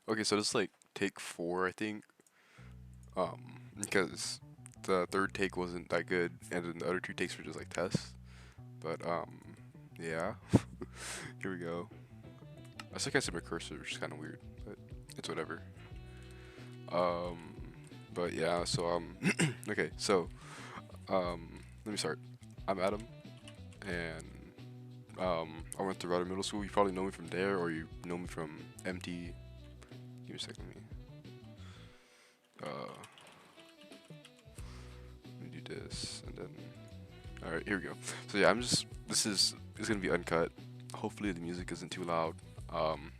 Okay, so this is like take four, I think. Because the third take wasn't that good, and then the other two takes were just like tests. But yeah. Here we go. I still can't see my cursor, which is kind of weird, but it's whatever. Um, but yeah, so okay, so let me start. I'm Adam, and I went to Ryder Middle School. You probably know me from there, or you know me from MT. Give me a second, uh, let me do this, and then all right, here we go. So yeah, I'm just this is it's gonna be uncut. Hopefully the music isn't too loud. Um,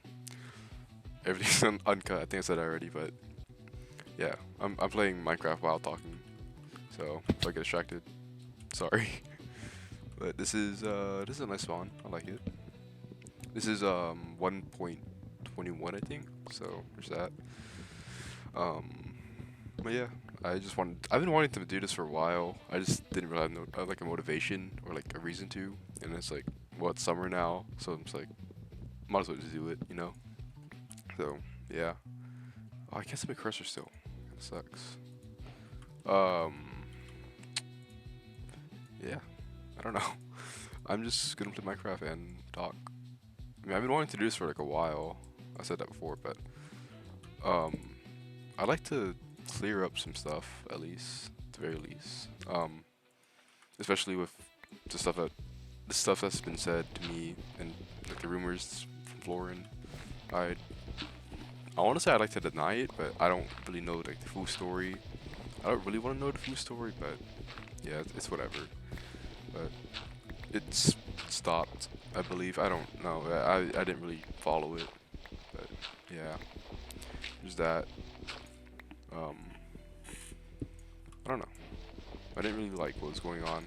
everything's uncut. I think I said that already, but yeah, I'm playing Minecraft while talking, so if I get distracted, sorry. But this is a nice spawn. I like it. This is 1.21 I think. So there's that. Um, but yeah, I've been wanting to do this for a while. I just didn't really have like a motivation or like a reason to. And it's like, well, it's summer now, so I'm just like, might as well just do it, you know. So yeah. Oh, I can't see my cursor still. Kinda sucks. Um, yeah. I don't know. I'm just gonna play Minecraft and talk. I mean, I've been wanting to do this for like a while. I said that before, but um, I like to clear up some stuff at least, at the very least. Especially with the stuff that the stuff that's been said to me and like the rumors from Florin. I I want to say I like to deny it, but I don't really know like the full story. I don't really want to know the full story, but yeah, it's whatever. But it's stopped, I believe. I don't know. I didn't really follow it, but yeah, there's that. Um, I don't know. I didn't really like what was going on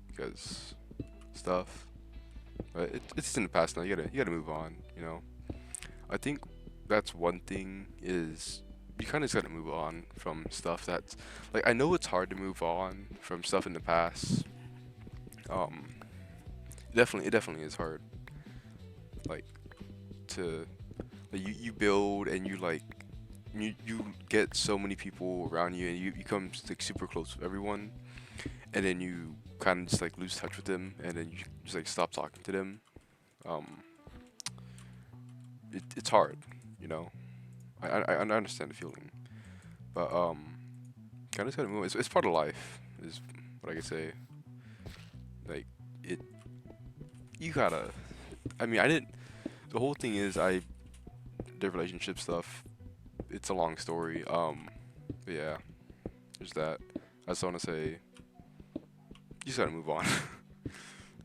because stuff. But it's in the past now. You gotta move on. You know. I think that's one thing is you kind of just gotta move on from stuff that's like I know it's hard to move on from stuff in the past. Um, it definitely is hard. Like to like, you build and you like you get so many people around you and you become like super close with everyone and then you kind of just like lose touch with them and then you just like stop talking to them. Um, it's hard, you know. I understand the feeling, but kind of just gotta move. It's part of life, is what I could say. Like it, you gotta. I mean, I didn't. The whole thing is the relationship stuff. It's a long story. But yeah, there's that. I just want to say you just gotta move on.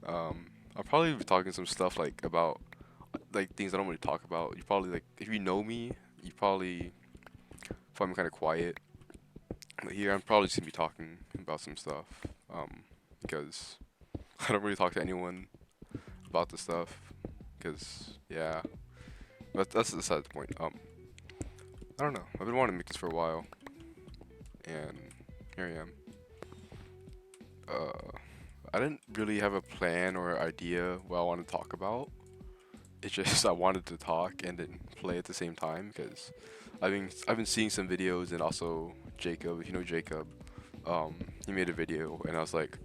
I'll probably be talking some stuff like about like things I don't really talk about. You probably like if you know me, you probably find me kind of quiet. But here I'm probably just gonna be talking about some stuff. Because I don't really talk to anyone about this stuff. Because yeah, but that's beside the point. I don't know. I've been wanting to make this for a while, and here I am. I didn't really have a plan or idea what I want to talk about. It's just I wanted to talk and then play at the same time because I've been seeing some videos and also Jacob, if you know Jacob, he made a video and I was like,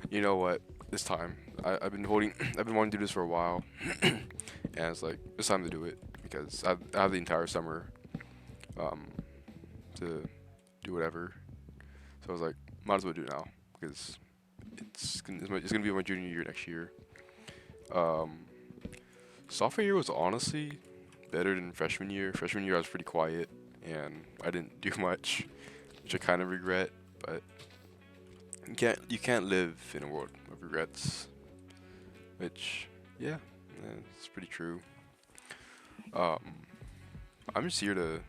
you know what, this time I've been holding I've been wanting to do this for a while, and it's like it's time to do it because I have the entire summer um, to do whatever. So I was like, might as well do it now because it's gonna be my junior year next year. Um, Sophomore year was honestly better than freshman year. Freshman year I was pretty quiet and I didn't do much, which I kind of regret. But you can't live in a world of regrets, which yeah, it's pretty true. Um, I'm just here to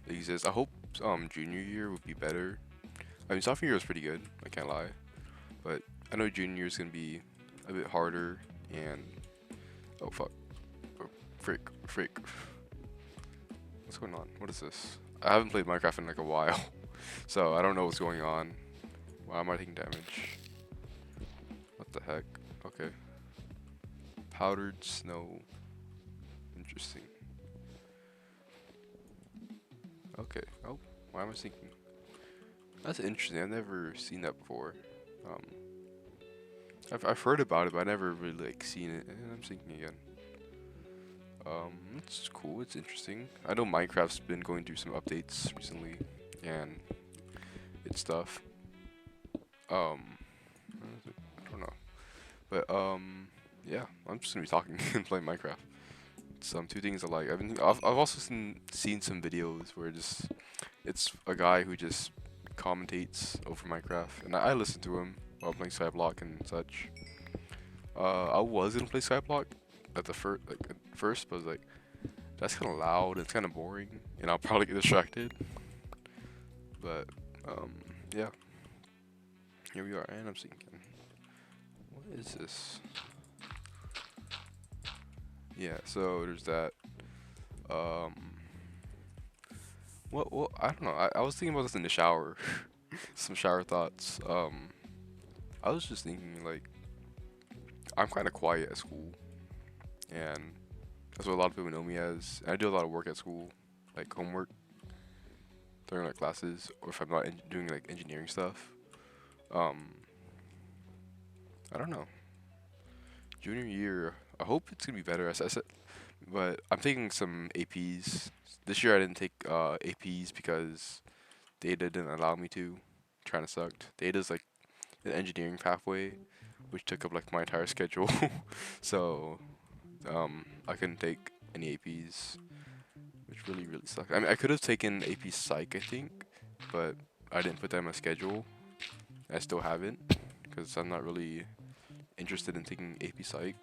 exist. I hope junior year would be better. I mean sophomore year was pretty good. I can't lie, but I know junior year is gonna be a bit harder and oh fuck, oh, frick. What's going on? What is this? I haven't played Minecraft in like a while, so I don't know what's going on. Why am I taking damage? What the heck? Okay. Powdered snow. Interesting. Okay. Oh, why am I thinking? That's interesting. I've never seen that before. Um, I've heard about it, but I never really like seen it. And I'm thinking again. It's cool. It's interesting. I know Minecraft's been going through some updates recently, and it's stuff. What is it? I don't know, but yeah. I'm just gonna be talking and playing Minecraft. Some two things I like. I've also seen some videos where just it's a guy who just commentates over Minecraft, and I listen to him while playing Skyblock and such. I was gonna play Skyblock at the first, but I was like, that's kind of loud. It's kind of boring, and I'll probably get distracted. But um, yeah, here we are, and I'm thinking, what is this? Yeah, so there's that. Um, what I don't know. I was thinking about this in the shower. Some shower thoughts. I was just thinking like I'm kind of quiet at school, and that's what a lot of people know me as. And I do a lot of work at school, like homework during like classes, or if I'm not doing like engineering stuff. Um, I don't know. Junior year, I hope it's gonna be better. As I said, but I'm taking some APs. This year I didn't take APs because data didn't allow me to. Trying to sucked. Data's like an engineering pathway, which took up like my entire schedule. So I couldn't take any APs, which really sucked. I mean, I could have taken AP Psych, I think, but I didn't put that in my schedule. I still haven't because I'm not really interested in taking AP Psych.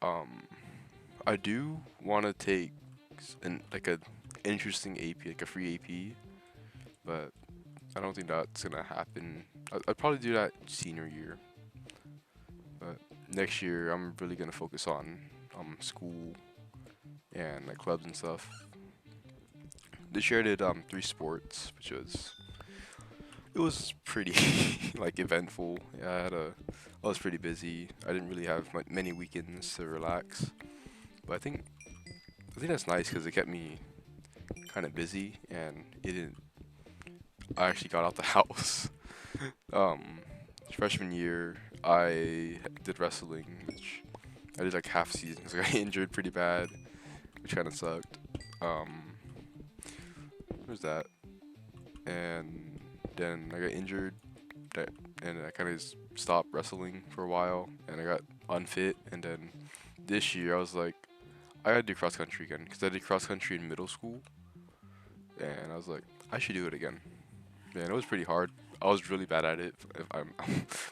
Um, I do want to take like a interesting AP, like a free AP, but I don't think that's gonna happen. I'd probably do that senior year, but next year I'm really gonna focus on school and like clubs and stuff. This year I did three sports, which was it was pretty like eventful. Yeah, I was pretty busy. I didn't really have many weekends to relax, but I think that's nice because it kept me kind of busy and it didn't. I actually got out the house. Um, Freshman year, I did wrestling, which I did like half season because I got injured pretty bad, which kind of sucked. Um, what was that? And then I got injured, that, and I kind of stopped wrestling for a while, and I got unfit. And then this year, I was like, I gotta do cross country again because I did cross country in middle school, and I was like, I should do it again. Man, it was pretty hard. I was really bad at it. If I'm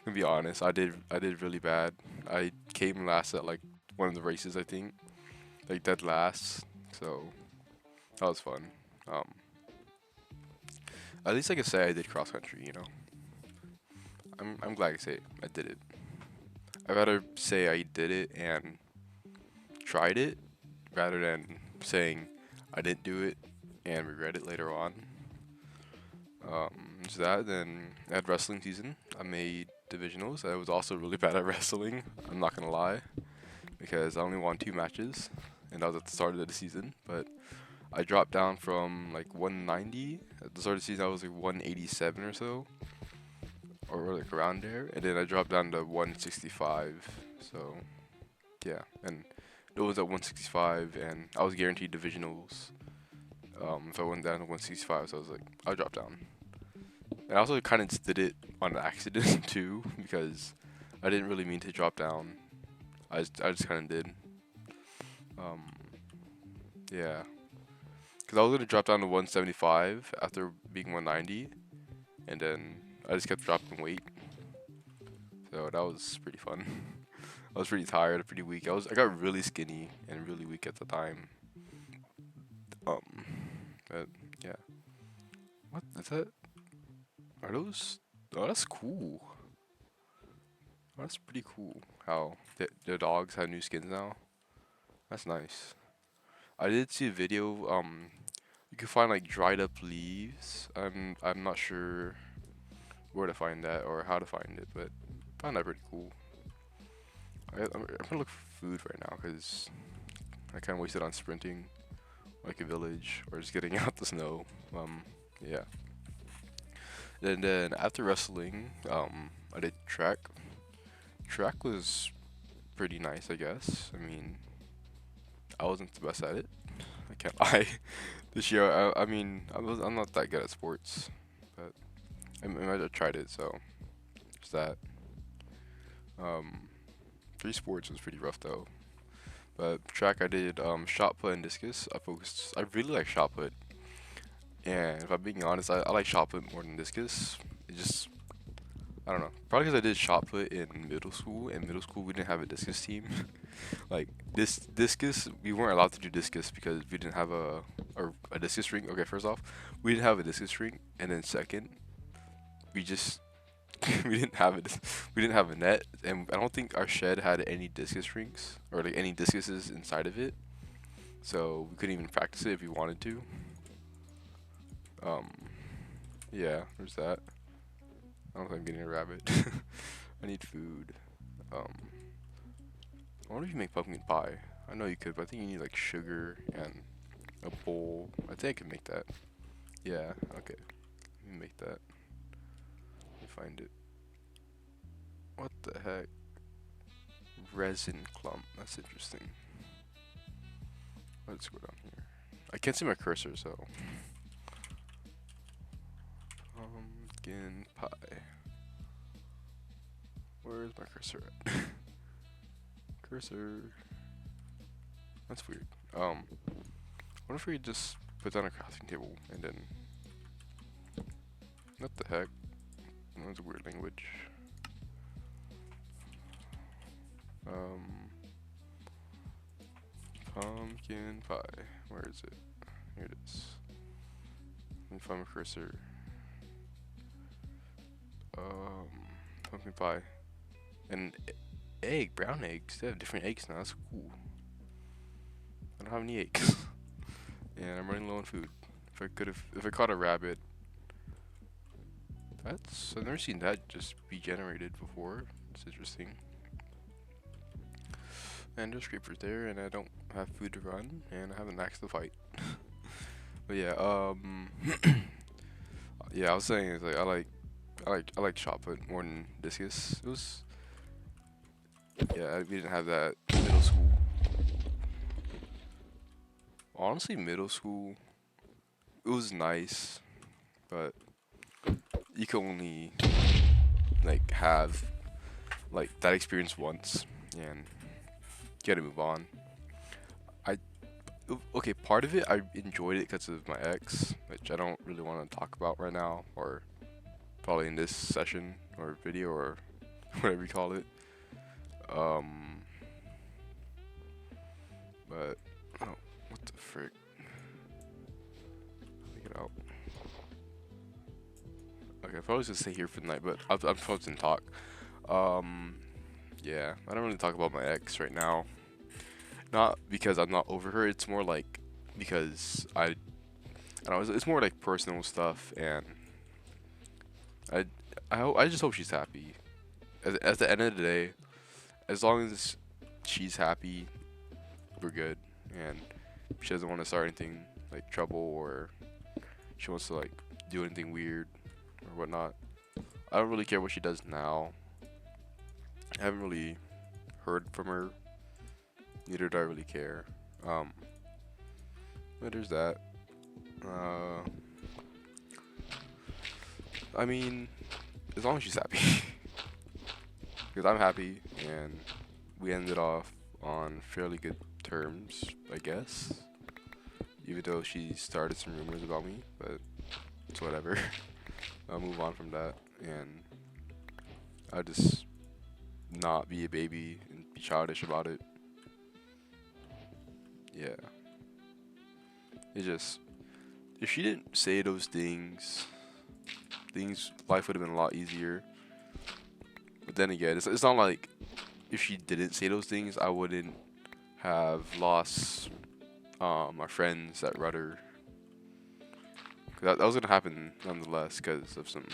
gonna be honest, I did really bad. I came last at like one of the races, I think, like dead last. So that was fun. Um, at least I can say I did cross country. You know, I'm glad I say I did it. I'd rather say I did it and tried it rather than saying I didn't do it and regret it later on. So that then I had wrestling season. I made divisionals. I was also really bad at wrestling. I'm not gonna lie, because I only won two matches, and that was at the start of the season. But I dropped down from like 190 at the start of the season. I was like 187 or so, or like around there, and then I dropped down to 165. So yeah, and it was at 165, and I was guaranteed divisionals. If I went down to 165, so I was like, I'll drop down. And I also kind of just did it on accident too, because I didn't really mean to drop down. I just kind of did. Um, yeah, because I was gonna drop down to 175 after being 190, and then I just kept dropping weight. So that was pretty fun. I was pretty tired, pretty weak. I got really skinny and really weak at the time. Um, but yeah, what is that? Are those? Oh, that's cool. Oh, that's pretty cool. How the dogs have new skins now. That's nice. I did see a video. You can find like dried up leaves. I'm not sure where to find that or how to find it, but I found that pretty cool. I'm gonna look for food right now because I kind of wasted on sprinting like a village, or just getting out the snow. Yeah. And then after wrestling, I did track. Track was pretty nice, I guess. I mean, I wasn't the best at it. I can't lie. This year, I mean, I'm not that good at sports, but I tried it, so there's that. Um, Three sports was pretty rough though. But track, I did shot put and discus. I really like shot put, and if I'm being honest, I like shot put more than discus. It just I don't know. Probably because I did shot put in middle school. In middle school, we didn't have a discus team. Like this discus, we weren't allowed to do discus because we didn't have a discus ring. Okay, first off, we didn't have a discus ring, and then second, we just we didn't have it. We didn't have a net, and I don't think our shed had any discus rings or like any discuses inside of it. So we couldn't even practice it if we wanted to. Um, yeah, there's that. I don't think I'm getting a rabbit. I need food. Um, I wonder if you make pumpkin pie. I know you could, but I think you need like sugar and a bowl. I think I can make that. Yeah, okay. Let me make that. Let me find it. What the heck? Resin clump. That's interesting. Let's go down here. I can't see my cursor, so. Pumpkin pie. Where's my cursor at? Cursor. That's weird. What if we just put down a crafting table and then. What the heck? That's a weird language. Pumpkin pie. Where is it? Here it is. Let me find my cursor. Pumpkin pie. And egg, brown eggs. They have different eggs now. That's cool. I don't have any eggs. And I'm running low on food. If I caught a rabbit. I've never seen that just be generated before. It's interesting. And there's creepers there, and I don't have food to run, and I have an axe to fight. But yeah, yeah, I was saying is like I like shot put more than discus. It was we didn't have that in middle school. Honestly, middle school it was nice, but you can only like have like that experience once, and you gotta move on. Okay, part of it I enjoyed it because of my ex, which I don't really want to talk about right now, or probably in this session or video or whatever you call it. But oh, what the frick? Let me get out. Okay, I probably just stay here for the night, but I'm supposed to talk. Yeah, I don't really talk about my ex right now. Not because I'm not over her. It's more like because I don't know. It's more like personal stuff, and I I just hope she's happy. At the end of the day, as long as she's happy, we're good. And she doesn't want to start anything like trouble, or she wants to like do anything weird or whatnot. I don't really care what she does now. I haven't really heard from her. Neither do I really care. But there's that. I mean, as long as she's happy, because I'm happy, and we ended off on fairly good terms, I guess. Even though she started some rumors about me, but it's whatever. I'll move on from that, and I'll just not be a baby and be childish about it. Yeah. It just, if she didn't say those things, life would have been a lot easier. But then again, it's not like if she didn't say those things, I wouldn't have lost my friends at Rudder. 'Cause that was gonna happen nonetheless because of some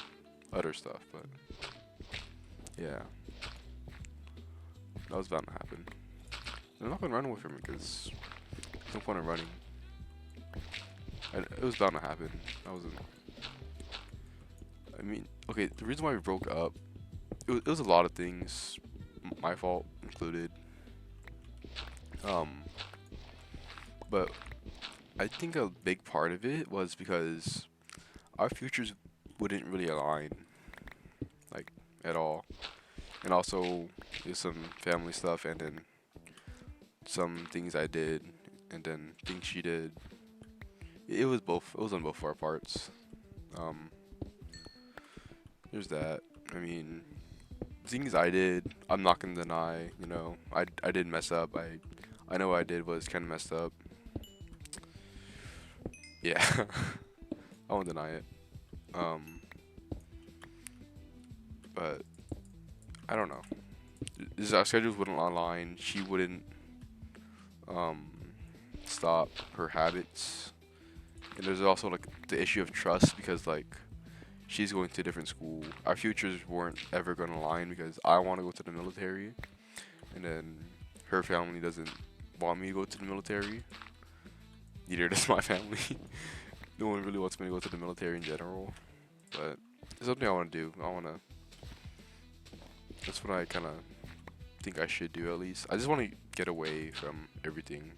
other stuff. But yeah, that was bound to happen. I'm not gonna run with him because there's no point in running. it was bound to happen. I wasn't. I mean, okay. The reason why we broke up, it was a lot of things, my fault included. Um, but I think a big part of it was because our futures wouldn't really align, like at all. And also, there's some family stuff, and then some things I did, and then things she did. It was both. It was on both of our parts. Um, there's that. I mean, things I did, I'm not gonna deny. You know, I did mess up. I know what I did was kind of messed up. Yeah, I won't deny it. Um, but I don't know. Our schedules wouldn't align. She wouldn't um stop her habits, and there's also like the issue of trust because like she's going to a different school. Our futures weren't ever gonna align because I want to go to the military, and then her family doesn't want me to go to the military. Neither does my family. No one really wants me to go to the military in general, but it's something I want to do. I want to. That's what I kind of think I should do at least. I just want to get away from everything.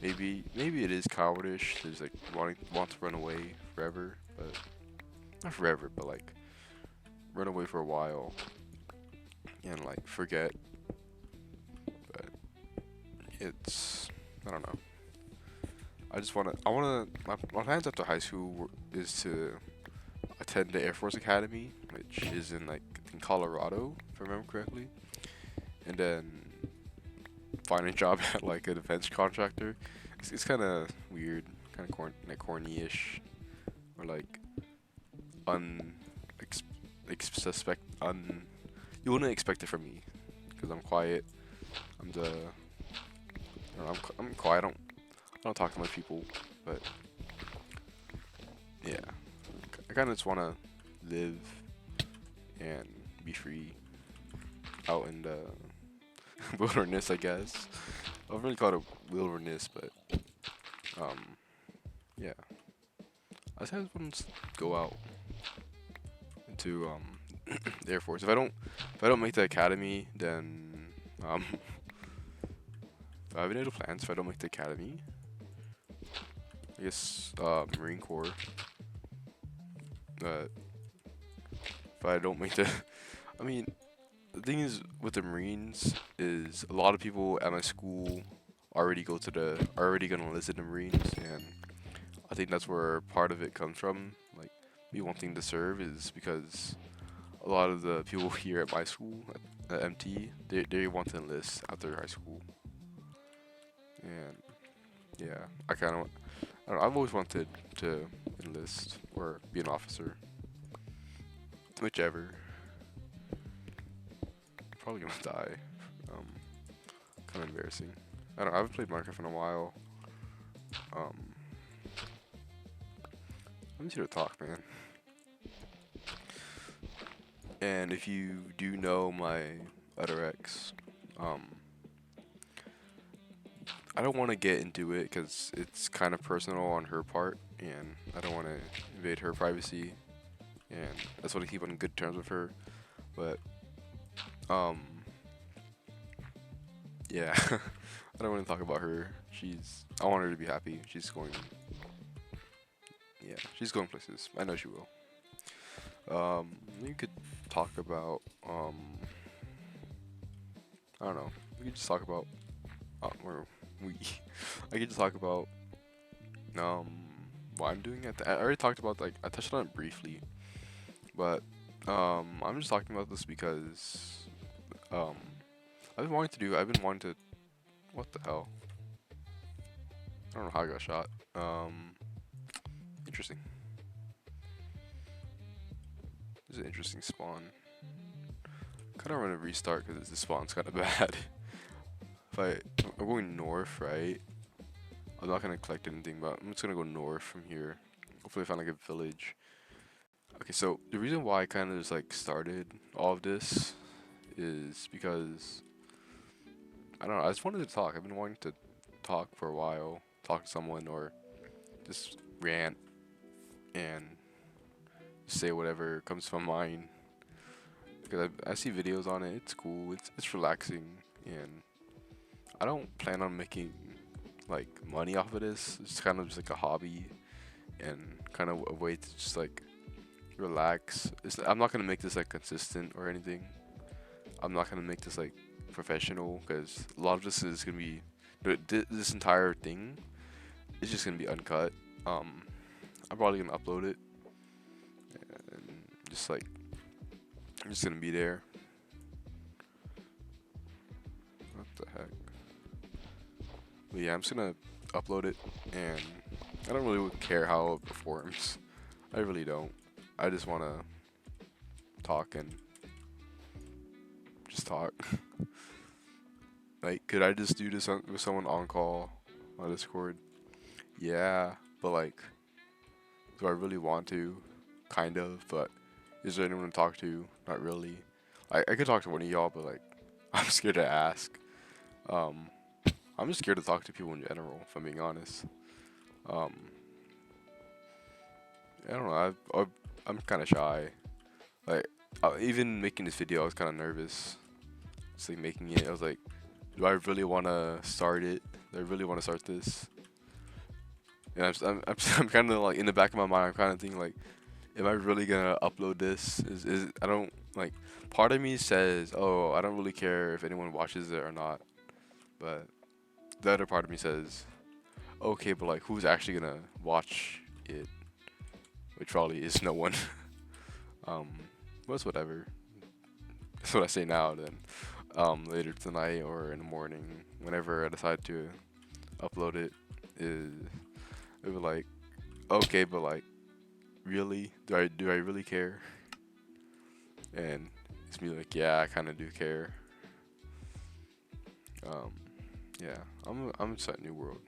Maybe it is cowardish. There's like want to run away forever, but not forever, but like run away for a while and like forget. But it's I don't know. I wanna my plans after high school is to attend the Air Force Academy, which is in like in Colorado, if I remember correctly, and then find a job at like a defense contractor. It's kind of weird, kind of like corny-ish, or like un suspect un. You wouldn't expect it from me, because I'm quiet. I'm the. I don't know, I'm quiet. I don't talk to much people, but yeah, I kind of just want to live and be free out in the wilderness, I guess. I don't really call it a wilderness, but um, yeah. I just want to go out into the Air Force. If I don't make the academy, then um, I have any other plans. If I don't make the academy, I guess Marine Corps. But if I don't make the, I mean, the thing is with the Marines is a lot of people at my school already gonna enlist in the Marines, and I think that's where part of it comes from. Like me wanting to serve is because a lot of the people here at my school at MT they want to enlist after high school, and yeah, I don't know, I've always wanted to enlist or be an officer, whichever. Probably gonna die. Um, kind of embarrassing. I don't. I haven't played Minecraft in a while. Um, I'm just here to talk, man. And if you do know my other ex, um, I don't want to get into it because it's kind of personal on her part, and I don't want to invade her privacy, and I just want to keep on good terms with her. But um, yeah, I don't want to talk about her. I want her to be happy. Yeah, she's going places. I know she will. You could talk about, I don't know. We could just talk about, or we, I could just talk about, um, what I'm doing I already talked about, like, I touched on it briefly, but, I'm just talking about this because, um, I've been wanting to, what the hell? I don't know how I got shot. Interesting. This is an interesting spawn. Kind of want to restart because this spawn's kind of bad. I'm going north, right? I'm not gonna collect anything, but I'm just gonna go north from here. Hopefully, I find like a village. Okay, so the reason why I kind of just like started all of this is because I don't know. I just wanted to talk. I've been wanting to talk for a while, talk to someone, or just rant and say whatever comes to my mind. Because I see videos on it. It's cool. It's relaxing, and I don't plan on making like money off of this. It's kind of just like a hobby and kind of a way to just like relax. I'm not gonna make this like consistent or anything. I'm not gonna make this like professional because a lot of this is gonna be this entire thing is just gonna be uncut. Um, I'm probably gonna upload it and just like I'm just gonna be there. What the heck? But yeah, I'm just gonna upload it, and I don't really care how it performs. I really don't. I just wanna talk and just talk. Like, could I just do this with someone on call on Discord? Yeah, but like, do I really want to? Kind of, but is there anyone to talk to? Not really. I could talk to one of y'all, but like, I'm scared to ask. Um, I'm just scared to talk to people in general, if I'm being honest. Um, I don't know. I'm kind of shy. Like, even making this video, I was kind of nervous. Just like making it, I was like, do I really want to start it? Do I really want to start this? And I'm kind of like in the back of my mind, I'm kind of thinking like, am I really gonna upload this? Is I don't like. Part of me says, oh, I don't really care if anyone watches it or not, but the other part of me says, okay, but like, who's actually gonna watch it? Which probably is no one. um, but it's whatever. That's what I say now. Then, later tonight or in the morning, whenever I decide to upload it, is it was like, okay, but like, really? Do I really care? And it's me like, yeah, I kind of do care. Um, yeah, I'm just at New World.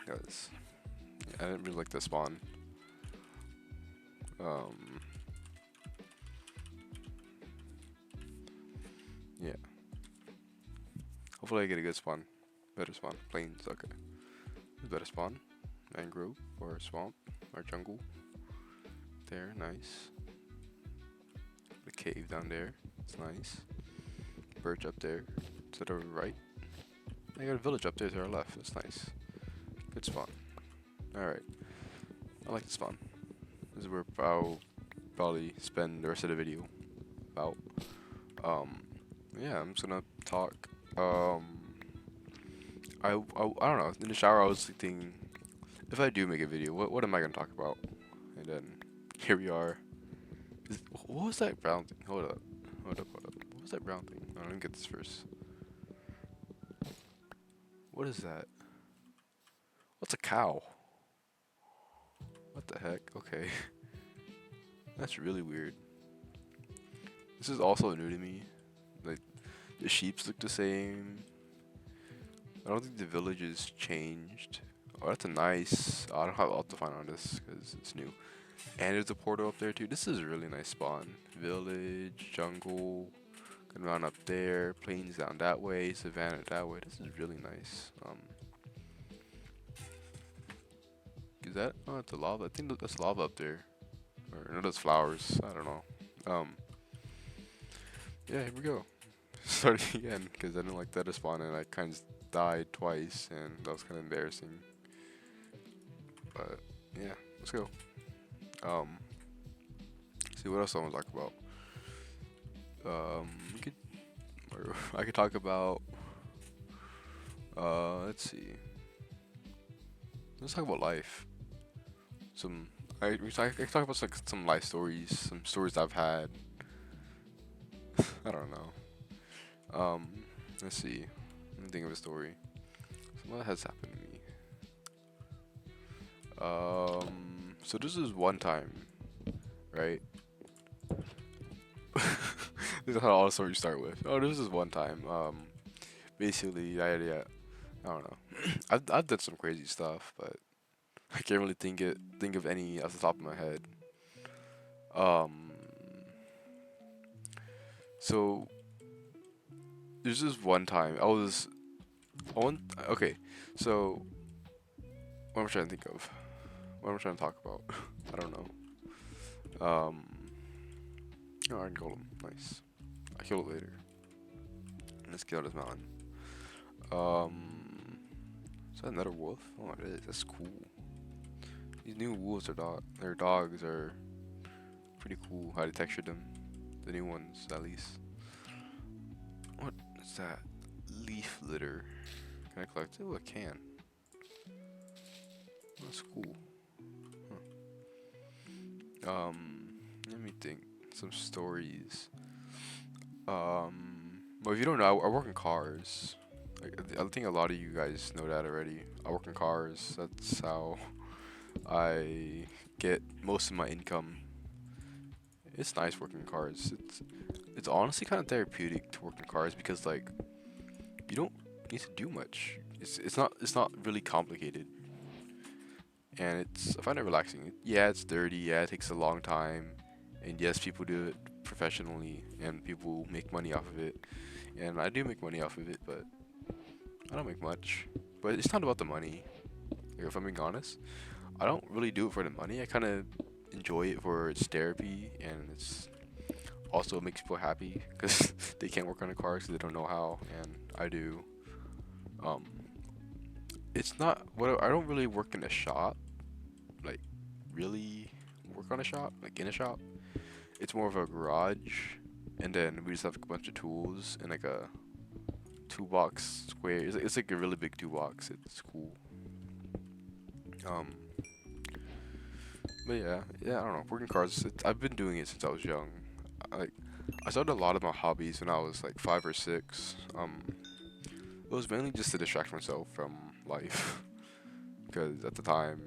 Cause I didn't really like the spawn. Um, yeah. Hopefully I get a good spawn. Better spawn. Plains, okay. Better spawn. Mangrove or swamp or jungle. There, nice. The cave down there. It's nice. Birch up there. To the right. I got a village up there to our left. That's nice. Good spawn. Alright. I like the spawn. This is where I'll probably spend the rest of the video. About. Um, yeah, I'm just gonna talk. I don't know. In the shower, I was thinking, if I do make a video, what am I gonna talk about? And then here we are. What was that brown thing? Hold up. What was that brown thing? Oh, let me get this first. What is that? What's a cow? What the heck? Okay. That's really weird. This is also new to me. Like, the sheeps look the same. I don't think the village has changed. Oh, that's a nice. I don't have Optifine on this because it's new. And there's a portal up there too. This is a really nice spawn. Village, jungle, going around up there, plains down that way, savannah that way. This is really nice. Is that? Oh, it's a lava. I think that's lava up there. Or no, that's flowers. I don't know. Yeah, here we go. Starting again because I didn't like that spawn and I kind of died twice and that was kind of embarrassing. But yeah, let's go. See what else I want to talk about. We could, or I could talk about. Let's see. Let's talk about life. I can talk about like some life stories, some stories I've had. I don't know. Let's see. Let me think of a story. So what has happened to me? So this is one time, right? This is how all the stories start with. Oh, this is one time. Basically, I don't know. I've done some crazy stuff, but I can't really think of any off the top of my head. Um, so there's this one time I want okay, so What am I trying to think of? What am I trying to talk about? I don't know. Oh, Iron Golem. Nice. I kill it later. Let's kill this mountain. Is that another wolf? Oh, it is. That's cool. These new wolves are their dogs are pretty cool. How they textured them. The new ones, at least. What is that? Leaf litter. Can I collect it? Oh, I can. That's cool. Let me think. Some stories. Well, if you don't know, I work in cars. Like, I think a lot of you guys know that already. I work in cars. That's how I get most of my income. It's nice working in cars. It's honestly kind of therapeutic to work in cars because like you don't need to do much. It's not really complicated, and I find it relaxing. Yeah, it's dirty. Yeah, it takes a long time, and yes, people do it professionally, and people make money off of it, and I do make money off of it, but I don't make much. But it's not about the money. Like, if I'm being honest, I don't really do it for the money. I kind of enjoy it for its therapy, and it's also makes people happy because they can't work on a car because they don't know how, and I do. Um, it's not what I don't really work in a shop, like really work on a shop, like in a shop. It's more of a garage, and then we just have a bunch of tools and like a toolbox square. It's like a really big toolbox. It's cool. Um, but yeah, I don't know. Working cars. I've been doing it since I was young. Like I started a lot of my hobbies when I was like 5 or 6. It was mainly just to distract myself from life because at the time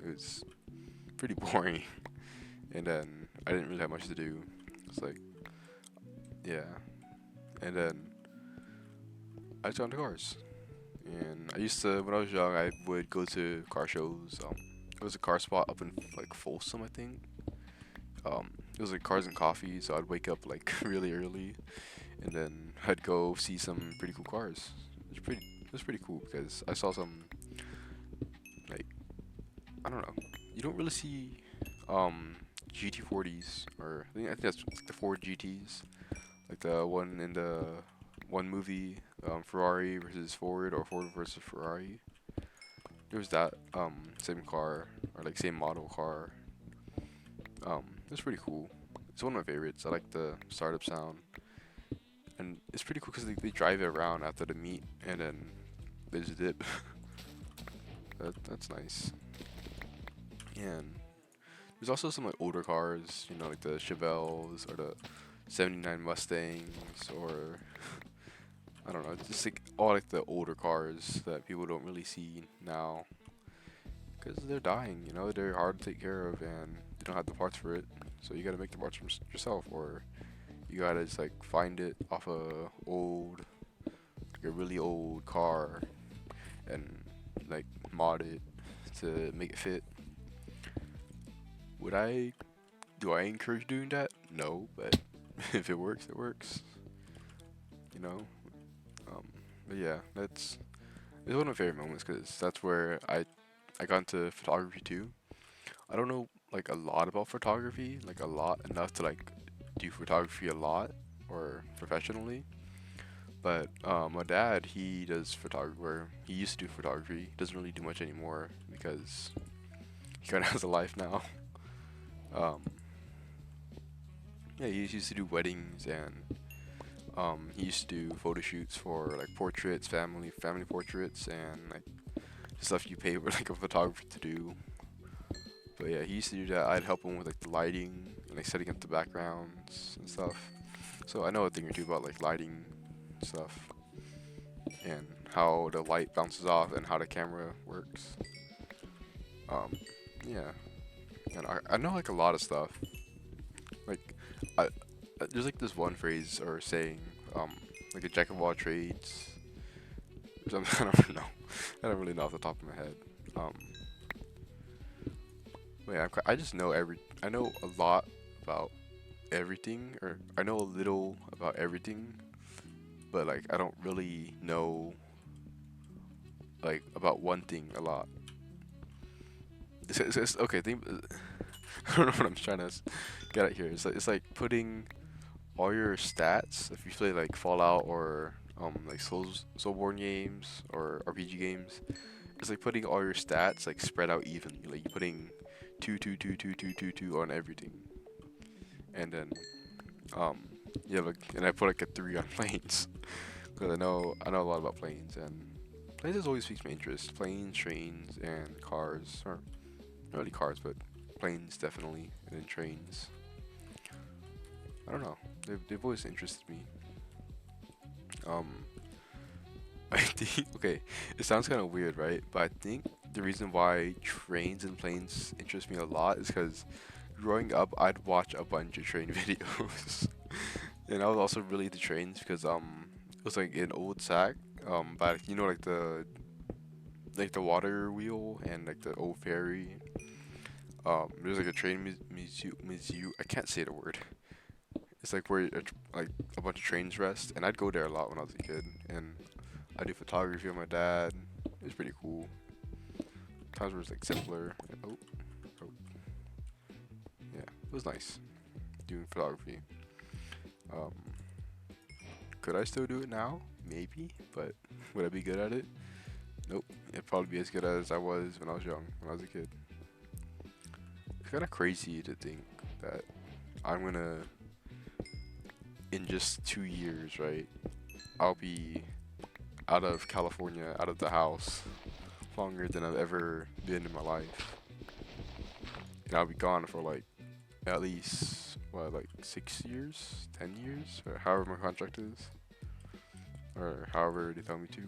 it was pretty boring, and then I didn't really have much to do. It's like yeah, and then I just got into cars. And I used to, when I was young, I would go to car shows. There was a car spot up in like Folsom, I think. It was like cars and coffee, so I'd wake up like really early, and then I'd go see some pretty cool cars. It was pretty cool because I saw some like I don't know. You don't really see GT40s or I think that's like the Ford GTs, like the one in the one movie, Ferrari versus Ford or Ford versus Ferrari. There was that same car or like same model car. It was pretty cool. It's one of my favorites. I like the startup sound, and it's pretty cool because they drive it around after the meet, and then they just dip. That's nice. And there's also some like older cars, like the Chevelles or the '79 Mustangs, or I don't know, just like all like the older cars that people don't really see now because they're dying. They're hard to take care of, and you don't have the parts for it. So you gotta make the parts yourself, or you gotta just like find it off like a really old car, and like mod it to make it fit. Would I? Do I encourage doing that? No, but if it works, it works. You know. Um, but yeah, it's one of my favorite moments because that's where I got into photography too. I don't know like a lot about photography, like a lot enough to like do photography a lot or professionally. But my dad, he does photography. Or he used to do photography. He doesn't really do much anymore because he kind of has a life now. Um, yeah, he used to do weddings, and he used to do photo shoots for like portraits, family portraits, and like stuff you pay for like a photographer to do. But yeah, he used to do that. I'd help him with like the lighting and like setting up the backgrounds and stuff. So I know a thing or two about like lighting stuff and how the light bounces off and how the camera works. Um, yeah, and I know like a lot of stuff. Like, I there's like this one phrase or saying, like a jack of all trades. Or something. I don't know. I don't really know off the top of my head. Um, but yeah, I just know I know a lot about everything, or I know a little about everything, but like I don't really know like about one thing a lot. Okay. I don't know what I'm trying to get at here. It's like putting all your stats if you play like Fallout or like Soulsborne games or RPG games. It's like putting all your stats like spread out evenly. Like you putting two, two, two, two, two, two, two on everything, and then um yeah, like and I put like a three on planes because I know a lot about planes and planes has always piqued my interest. Planes, trains, and cars, or not really cars, but planes definitely, and then trains. I don't know. They've always interested me. Um, I think okay, it sounds kind of weird, right? But I think the reason why trains and planes interest me a lot is because growing up, I'd watch a bunch of train videos, and I was also really into trains because it was like an old sack, but like the water wheel and like the old ferry. There's like a train museum. I can't say the word. It's like where like a bunch of trains rest, and I'd go there a lot when I was a kid, and I do photography with my dad. It was pretty cool. Times where it's like simpler. Oh, yeah, it was nice doing photography. Um, could I still do it now? Maybe, but would I be good at it? Nope. It'd probably be as good as I was when I was young, when I was a kid. It's kind of crazy to think that I'm gonna, in just 2 years, right? I'll be out of California, out of the house, longer than I've ever been in my life. And I'll be gone for like at least what, like 6 years, 10 years, or however my contract is, or however they tell me to.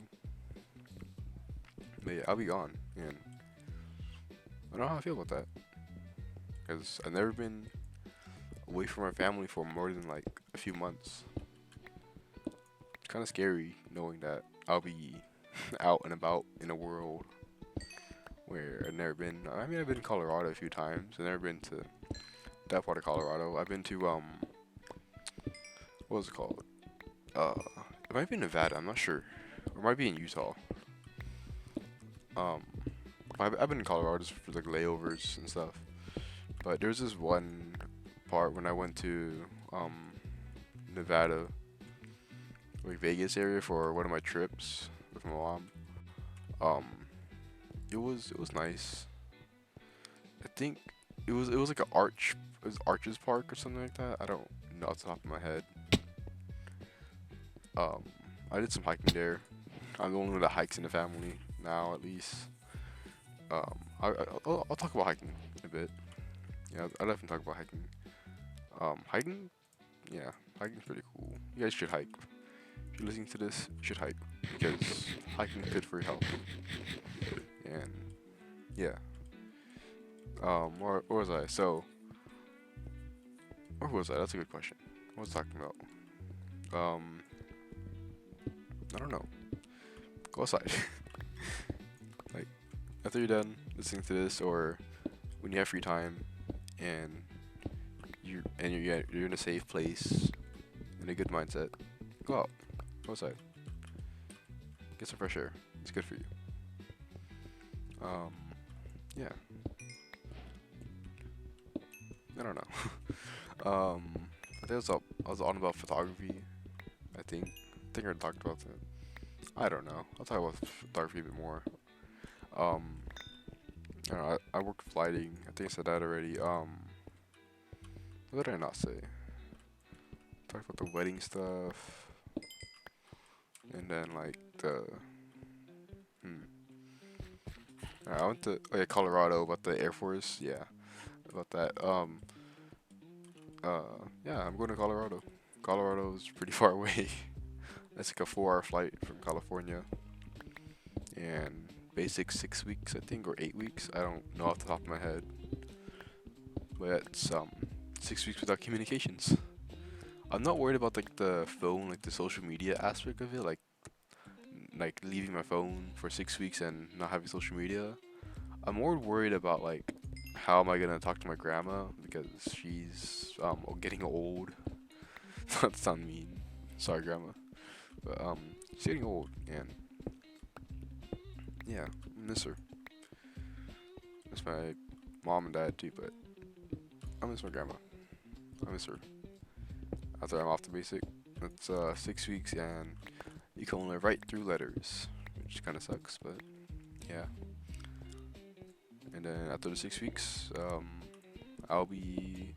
But yeah, I'll be gone, and I don't know how I feel about that because I've never been away from my family for more than like a few months. It's kind of scary knowing that I'll be out and about in a world where I've never been. I mean, I've been to Colorado a few times. I've never been to that part of Colorado. I've been to what was it called? Uh, it might be Nevada. I'm not sure, or it might be in Utah. Um, I've been in Colorado just for like layovers and stuff. But there's this one part when I went to Nevada, like Vegas area for one of my trips with my mom. Um, it was nice. I think it was like a arch. It was Arches Park or something like that. I don't know off the top of my head. Um, I did some hiking there. I'm the only one that hikes in the family now, at least. I'll talk about hiking a bit. Yeah, I'll definitely talk about hiking. Hiking, yeah, hiking's pretty cool. You guys should hike. If you're listening to this, you should hike because hiking is good for your health. And yeah, where was I? So, where was I? That's a good question. What was I talking about? Um, I don't know. Go outside. Like after you're done listening to this, or when you have free time, and you're in a safe place, in a good mindset, go out. Go outside. Get some fresh air. It's good for you. Um, yeah. I don't know. I think I was on about photography. I think I talked about that. I don't know. I'll talk about photography a bit more. Um, I don't know. I work flighting. I think I said that already. What did I not say? Talked about the wedding stuff, and then like the hmm. I went to Colorado about the Air Force. Yeah, about that. Yeah, I'm going to Colorado. Colorado is pretty far away. It's like a 4 hour flight from California, and basic 6 weeks, I think, or 8 weeks. I don't know off the top of my head, but it's 6 weeks without communications. I'm not worried about like the phone, like the social media aspect of it, like leaving my phone for 6 weeks and not having social media. I'm more worried about like how am I gonna talk to my grandma because she's getting old. Not to sound mean, sorry grandma, but she's getting old and yeah, I miss her. Miss my mom and dad too, but I miss my grandma. I miss her. After I'm off the basic, it's 6 weeks and you can only write through letters, which kind of sucks, but yeah. And then after the 6 weeks, I'll be,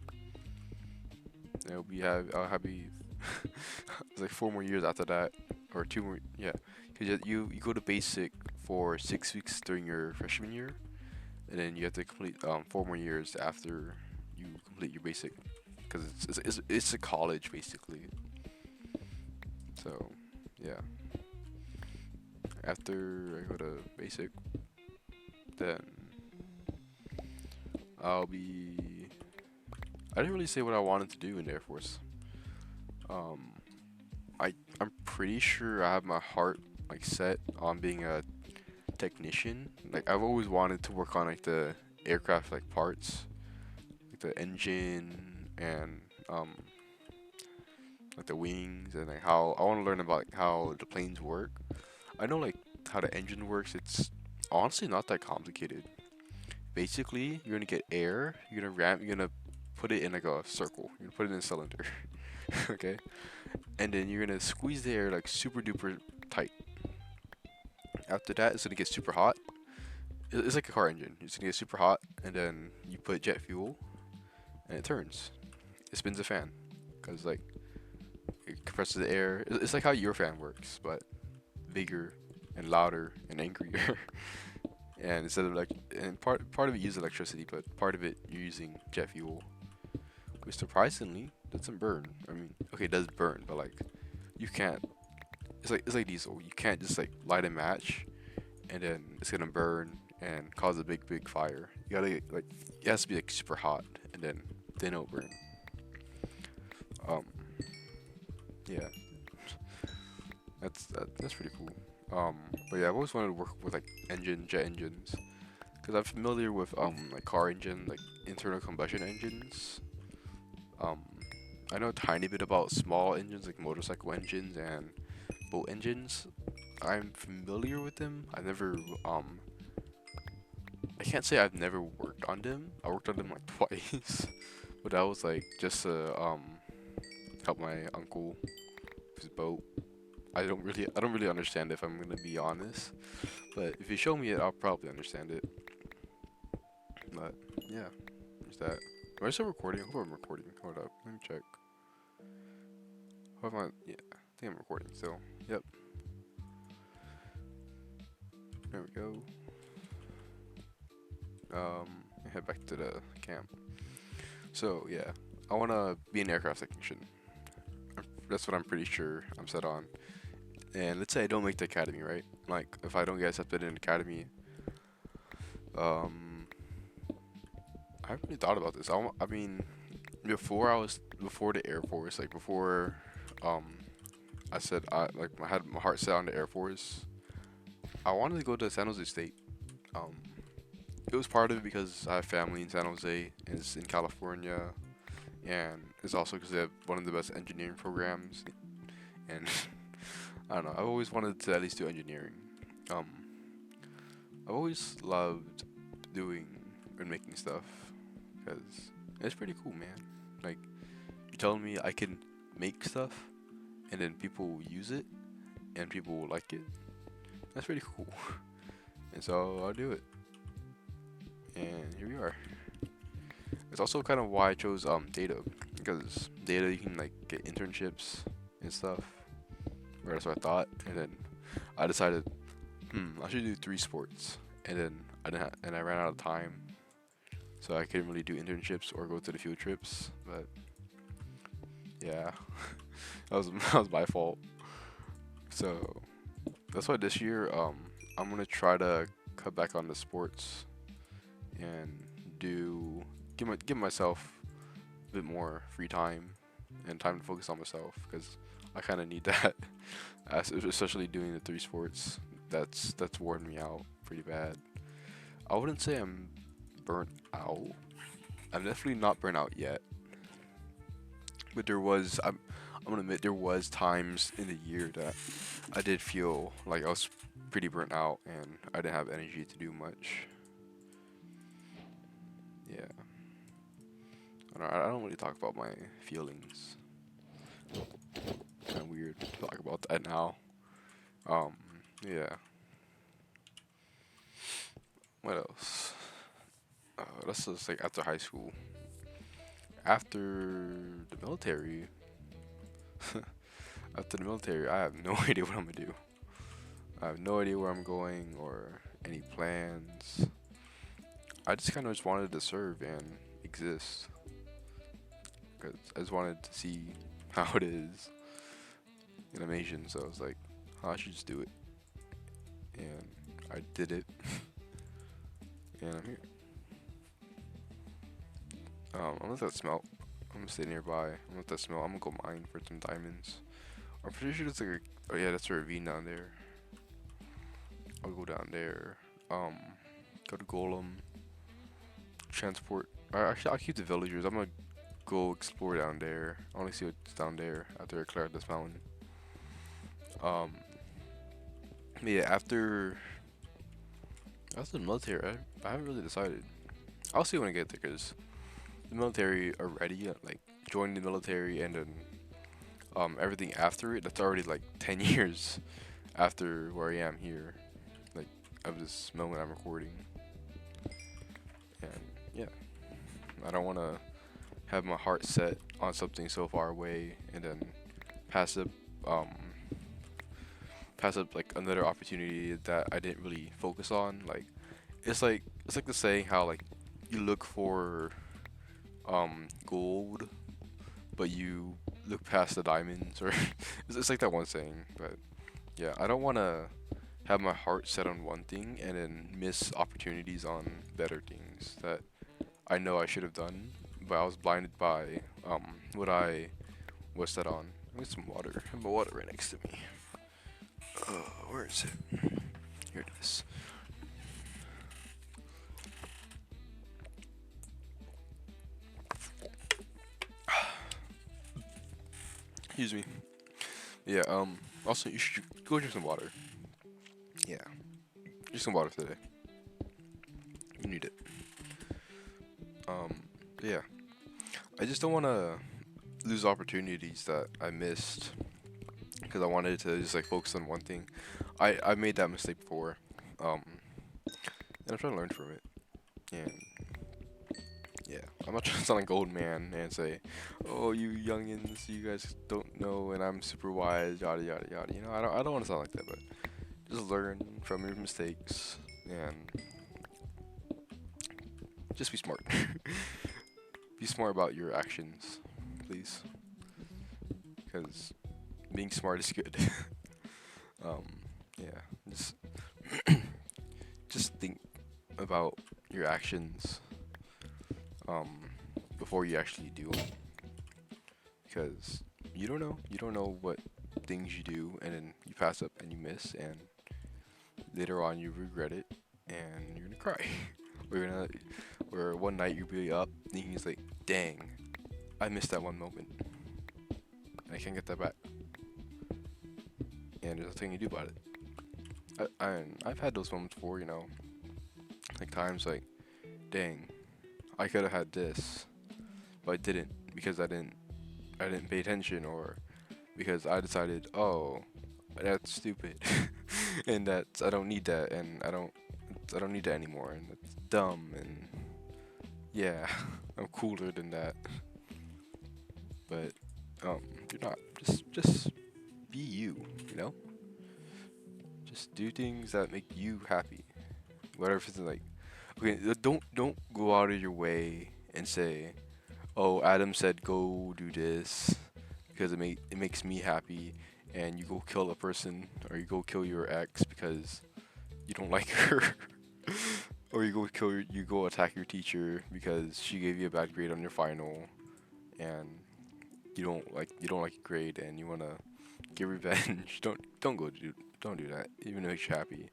I'll have be, it's like 4 more years after that, or 2 more, yeah. Cause you go to basic for 6 weeks during your freshman year, and then you have to complete 4 more years after you complete your basic, because it's a college basically. So yeah, after I go to basic, then I'll be. I didn't really say what I wanted to do in the Air Force. Um, I'm pretty sure I have my heart like set on being a technician. Like I've always wanted to work on like the aircraft like parts, like the engine and like the wings and like how I want to learn about like, how the planes work. I know like how the engine works. It's honestly not that complicated. Basically, you're gonna get air. You're gonna put it in like a circle. You're gonna put it in a cylinder. Okay, and then you're gonna squeeze the air like super duper tight. After that, it's gonna get super hot. It's like a car engine. It's gonna get super hot, and then you put jet fuel, and it turns. It spins a fan, cause like it compresses the air. It's like how your fan works, but bigger and louder and angrier. And instead of like, and part of it uses electricity, but part of it you're using jet fuel, which surprisingly doesn't burn. I mean, okay, it does burn, but like you can't. It's like diesel. You can't just like light a match and then it's gonna burn and cause a big fire. You gotta like it has to be like super hot and then it'll burn. Um, yeah, that's pretty cool. But yeah, I've always wanted to work with like jet engines, because I'm familiar with like car engine, like internal combustion engines. Um, I know a tiny bit about small engines like motorcycle engines and boat engines. I'm familiar with them. I can't say I've never worked on them. I worked on them like twice, but that was like just to help my uncle with his boat. I don't really understand it, if I'm gonna be honest. But if you show me it, I'll probably understand it. But yeah, there's that. Am I still recording? I hope I'm recording. Hold up, let me check. Hope I, yeah, I think I'm recording still. Yep. There we go. Head back to the camp. So yeah, I wanna be an aircraft technician. That's what I'm pretty sure I'm set on. And let's say I don't make the academy, right? Like if I don't get accepted in the academy, um, I haven't really thought about this. I mean, before the Air Force, like before, um, I said I had my heart set on the Air Force. I wanted to go to San Jose State. Um, it was part of it because I have family in San Jose, and it's in California, and it's also because they have one of the best engineering programs. And I don't know, I've always wanted to at least do engineering. Um, I've always loved doing and making stuff because it's pretty cool, man. Like you're telling me I can make stuff, and then people will use it, and people will like it. That's pretty cool. And so I'll do it. And here we are. It's also kind of why I chose data, because data you can like get internships and stuff. Or that's what I thought, and then I decided, I should do 3 sports, and then I ran out of time, so I couldn't really do internships or go to the field trips. But yeah, that was my fault. So that's why this year I'm gonna try to cut back on the sports and give myself a bit more free time and time to focus on myself, because I kind of need that, especially doing the 3 sports. That's worn me out pretty bad. I wouldn't say I'm burnt out. I'm definitely not burnt out yet. But I'm gonna admit there was times in the year that I did feel like I was pretty burnt out and I didn't have energy to do much. I don't really talk about my feelings. Kind of weird to talk about that now. Um, yeah. What else? That's just like after high school. After the military, after the military, I have no idea what I'm gonna do. I have no idea where I'm going or any plans. I just kind of just wanted to serve and exist because I just wanted to see how it is. And I'm Asian, so I was like, oh, I should just do it. And I did it, and I'm here. I'm gonna let that smell. I'm gonna stay nearby. I'm gonna let that smell. I'm gonna go mine for some diamonds. I'm pretty sure it's like oh yeah, that's a ravine down there. I'll go down there. Um, go to Golem. Transport. Actually, I'll keep the villagers. I'm gonna go explore down there. I wanna see what's down there after I clear out this mountain. Um, yeah, after the military, I haven't really decided. I'll see when I get there, cause the military already, like joining the military and then everything after it. That's already like 10 years after where I am here, like of this moment I'm recording. And yeah, I don't want to have my heart set on something so far away and then pass up um pass up like another opportunity that I didn't really focus on. Like it's like the saying how like you look for gold but you look past the diamonds or it's like that one saying. But yeah, I don't want to have my heart set on one thing and then miss opportunities on better things that I know I should have done, but I was blinded by what I was set on. I need some water. I have my water right next to me. Where is it? Here it is. Excuse me. Yeah. Also, you should go drink some water. Yeah. Drink some water today. You need it. Um. Yeah. I just don't want to lose opportunities that I missed because I wanted to just like focus on one thing. I made that mistake before. Um. And I'm trying to learn from it. And yeah, I'm not trying to sound like old man and say, "Oh, you youngins, you guys don't know, and I'm super wise, yada yada yada." You know, I don't want to sound like that, but just learn from your mistakes and just be smart. Be smart about your actions, please, because being smart is good. um, yeah, just just think about your actions um before you actually do them, because you don't know what things you do and then you pass up and you miss and later on you regret it and you're gonna cry. or you're gonna or one night you'll be up thinking it's like, dang, I missed that one moment and I can't get that back. And there's nothing you do about it. I've had those moments before, like times like, dang, I could have had this, but I didn't because I didn't pay attention or because I decided, oh, that's stupid, and I don't need that, and I don't need that anymore, and it's dumb, and yeah, I'm cooler than that. But you're not. Just be you, you know. Just do things that make you happy. Whatever it's like. Okay, don't go out of your way and say, oh, Adam said go do this because it makes me happy, and you go kill a person or you go kill your ex because you don't like her, or you go attack your teacher because she gave you a bad grade on your final, and you don't like your grade and you wanna get revenge. Don't do that. Even if it makes you happy,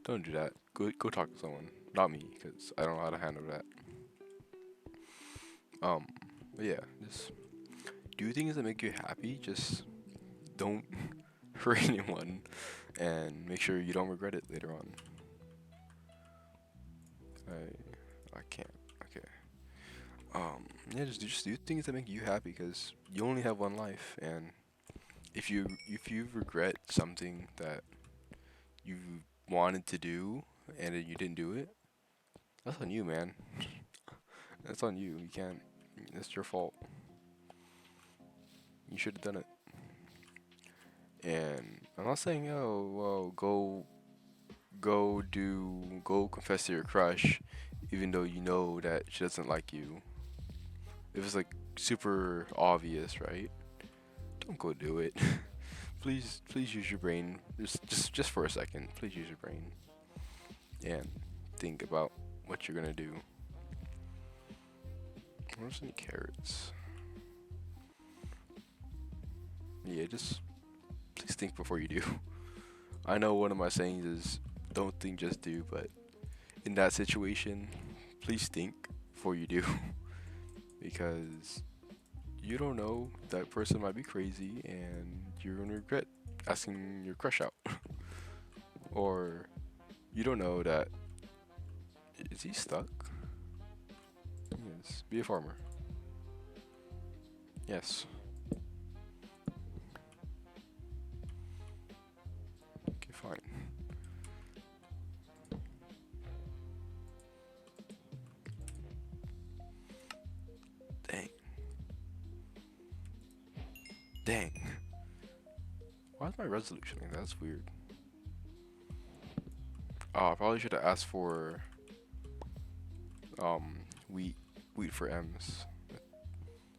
don't do that. Go talk to someone, not me, because I don't know how to handle that. Um, but yeah, just do things that make you happy. Just don't hurt anyone, and make sure you don't regret it later on. I can't. Okay. Yeah, just do things that make you happy because you only have one life, and if you regret something that you wanted to do and then you didn't do it, that's on you, man. That's on you. You can't. It's your fault. You should have done it. And I'm not saying, oh, well, go confess to your crush, even though you know that she doesn't like you. If it's like super obvious, right? Don't go do it. Please use your brain. Just for a second. Please use your brain and think about what you're gonna do. Where's any carrots? Yeah, just please think before you do. I know one of my sayings is don't think, just do, but in that situation, please think before you do because you don't know that person might be crazy and you're gonna regret asking your crush out. Or you don't know that is he stuck? Yes. Be a farmer. Yes. Okay, fine. Dang. Dang. Why is my resolution like that? That's weird. Oh, I probably should have asked for um wheat wheat for M's.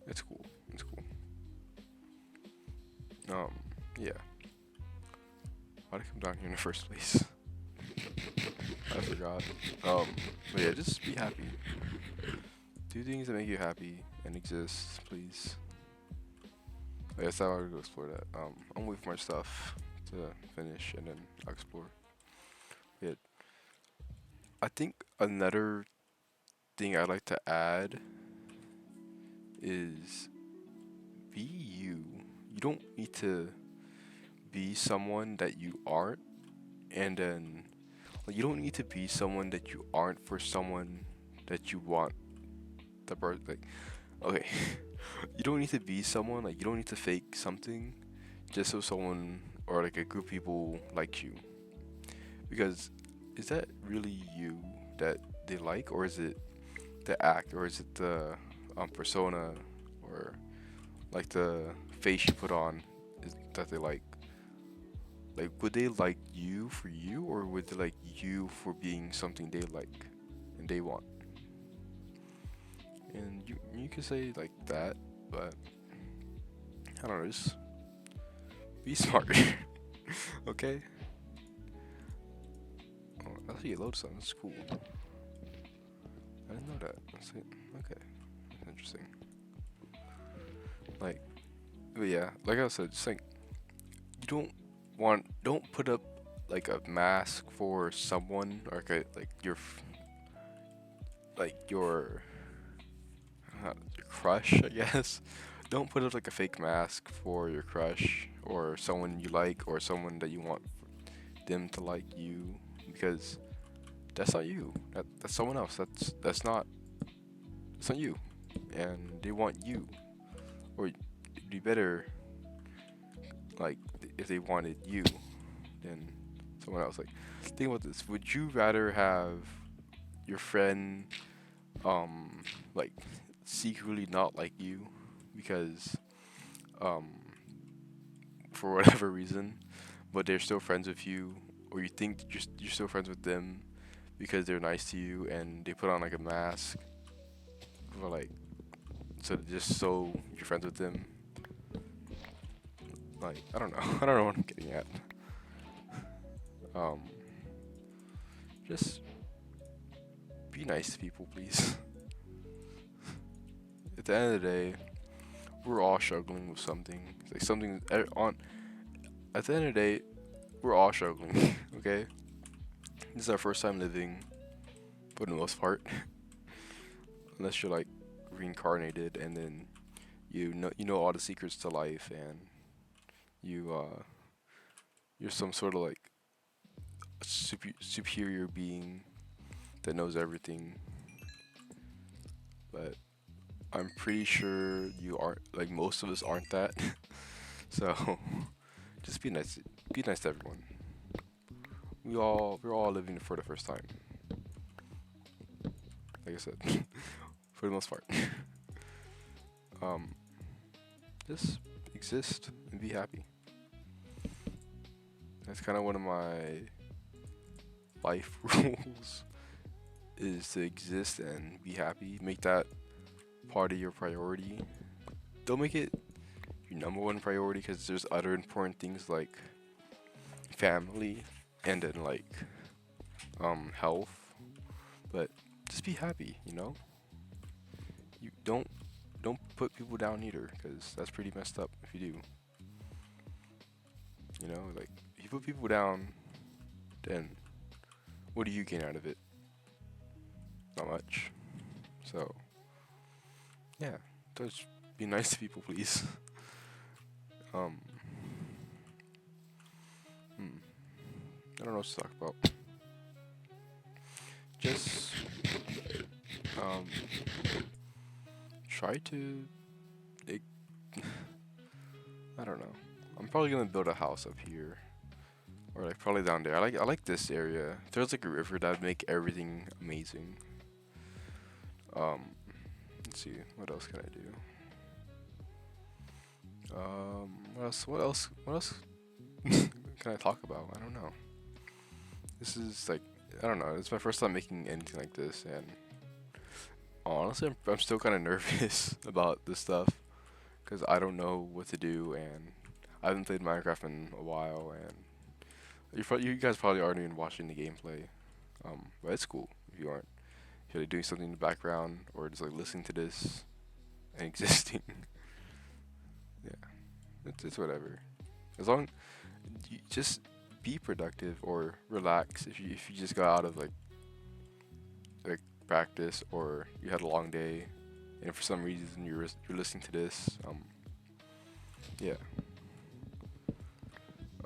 It's cool. It's cool. Um yeah. Why'd I come down here in the first place? I forgot. But yeah, just be happy. Do things that make you happy and exist, please. I guess I'll go explore that. I'm waiting for my stuff to finish and then I'll explore. Yeah. I think another thing I'd like to add is be you. You don't need to be someone that you aren't, and then like, you don't need to be someone that you aren't for someone that you want. Like, okay, you don't need to be someone like you don't need to fake something just so someone or like a group of people likes you. Because is that really you that they like, or is it the act, or is it the persona, or like the face you put on that they like? Like, would they like you for you, or would they like you for being something they like and they want? And you could say like that, but I don't know. Just be smart, okay? Oh, I see you load something. That's cool. I didn't know that. That's it. Okay, that's interesting. Like, but yeah, like I said, just like you don't put up like a mask for someone or like your your crush, I guess. Don't put up like a fake mask for your crush or someone you like or someone that you want them to like you because that's not you. That's someone else. That's not you. And they want you. Or it'd be better like if they wanted you than someone else. Like think about this. Would you rather have your friend like secretly not like you because um for whatever reason, but they're still friends with you, or you think you're still friends with them because they're nice to you and they put on like a mask for like just so you're friends with them. Like I don't know, I don't know what I'm getting at. Um, just be nice to people, please. At the end of the day, we're all struggling with something. It's like something on. At the end of the day, we're all struggling. Okay, this is our first time living, for the most part, unless you're like reincarnated and then you know all the secrets to life and you you're some sort of like superior being that knows everything. But I'm pretty sure you aren't like most of us aren't that. So just be nice to everyone. We're all living for the first time. Like I said, for the most part. um, just exist and be happy. That's kind of one of my life rules is to exist and be happy. Make that part of your priority. Don't make it your number one priority because there's other important things like family and then like health. But just be happy, you know. You don't put people down either because that's pretty messed up if you do. You know, like if you put people down, then what do you gain out of it? Not much. So yeah, just be nice to people, please. Um, hmm, I don't know what to talk about. Just um, try to. Ig- I don't know. I'm probably gonna build a house up here, or like probably down there. I like this area. There's like a river that would make everything amazing. Um, let's see. What else can I do? What else? What else? What else can I talk about? I don't know. This is like I don't know. It's my first time making anything like this, and honestly, I'm still kind of nervous about this stuff because I don't know what to do, and I haven't played Minecraft in a while, and you guys probably aren't even watching the gameplay. But it's cool if you aren't. If you're like, doing something in the background or just like listening to this and existing. Yeah, it's whatever. As long you just be productive or relax if you just got out of like practice or you had a long day and for some reason you're listening to this. Yeah.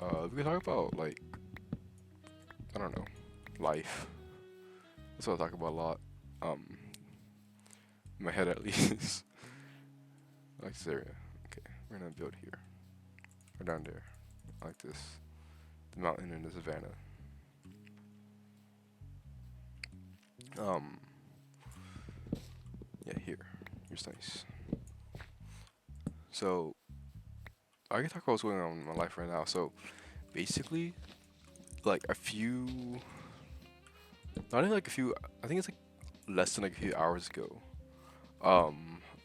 We can talk about like I don't know life. That's what I talk about a lot. Um, in my head at least. I like this area. Okay, we're gonna build here or down there. I like this. The mountain and the savannah. Um, yeah, here. Here's nice. So I can talk about what's going on in my life right now. So basically, like a few, not even like a few. I think it's like less than like a few hours ago.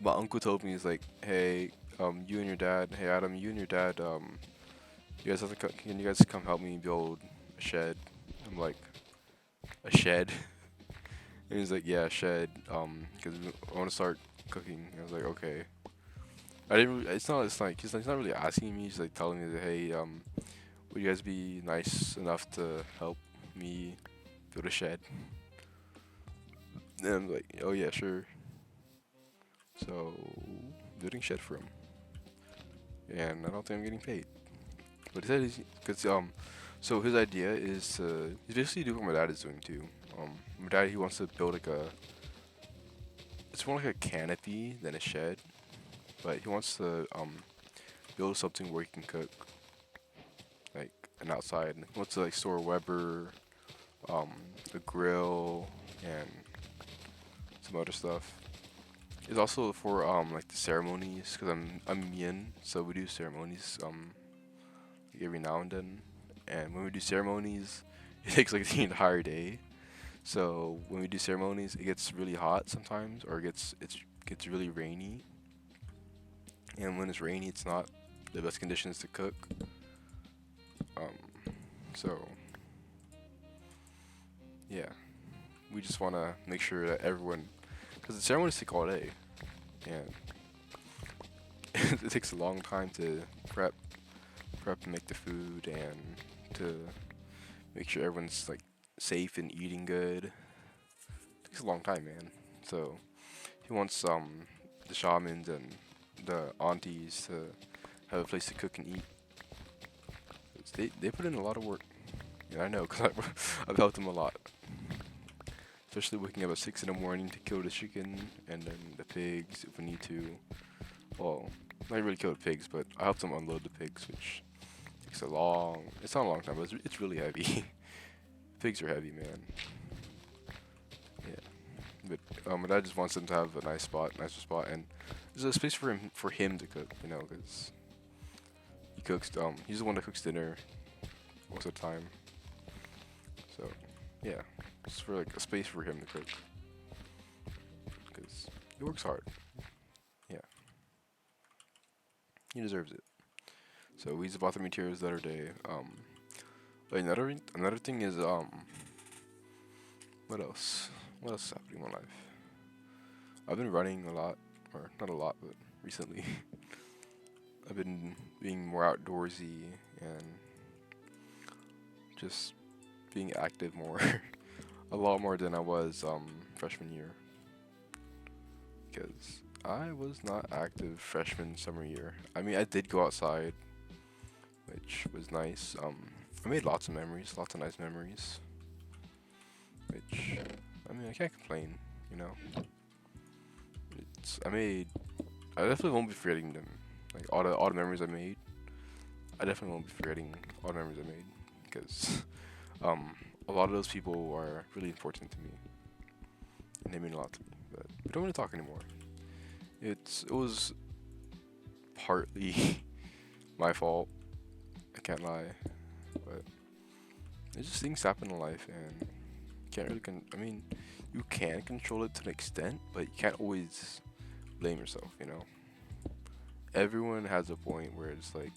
My uncle told me he's like, hey, you and your dad, hey Adam, you and your dad, you guys have to can you guys come help me build a shed? I'm like, a shed? And he's like, yeah, a shed, because I want to start cooking. I was like, okay. I didn't. It's like he's not really asking me. He's like telling me that, hey, would you guys be nice enough to help me build a shed? And I'm like, oh yeah, sure. So building shed for him, and I don't think I'm getting paid. But he said he's because so his idea is to he's basically doing what my dad is doing too. My dad he wants to build like a it's more like a canopy than a shed, but he wants to build something where he can cook like an outside. He wants to like store Weber, um, a grill, and some other stuff. It's also for like the ceremonies because I'm Yin, so we do ceremonies like every now and then. And when we do ceremonies, it takes like the entire day. So when we do ceremonies, it gets really hot sometimes, or it gets really rainy. And when it's rainy, it's not the best conditions to cook. Um, so yeah, we just want to make sure that everyone, because the ceremonies take all day, and it takes a long time to prep and make the food, and to make sure everyone's like safe and eating good. It takes a long time, man. So he wants the shamans and the aunties to have a place to cook and eat. 'Cause they put in a lot of work. Yeah, I know, cause I've helped them a lot, especially waking up at 6 in the morning to kill the chicken and then the pigs if we need to. Well, not really kill the pigs, but I help them unload the pigs, which takes a long. It's not a long time, but it's really heavy. Pigs are heavy, man. Yeah, but my dad just wants them to have a nicer spot, and there's a space for him to cook, you know, because he cooks. He's the one that cooks dinner most of the time. So, yeah, just for like a space for him to cook, because he works hard. Yeah, he deserves it. So we use the bathroom materials the other day. But another thing is what else? What else is happening in my life? I've been running a lot, or not a lot, but recently. I've been being more outdoorsy and just being active more, a lot more than I was freshman year. Because I was not active freshman summer year. I mean, I did go outside, which was nice. I made lots of memories, lots of nice memories. Which, I mean, I can't complain, you know. I definitely won't be forgetting them. Like all the memories I made, I definitely won't be forgetting all the memories I made, because a lot of those people are really important to me, and they mean a lot to me. But we don't really talk anymore. It was partly my fault. I can't lie, but it's just things happen in life, and you can't really I mean, you can control it to an extent, but you can't always blame yourself. You know, everyone has a point where it's like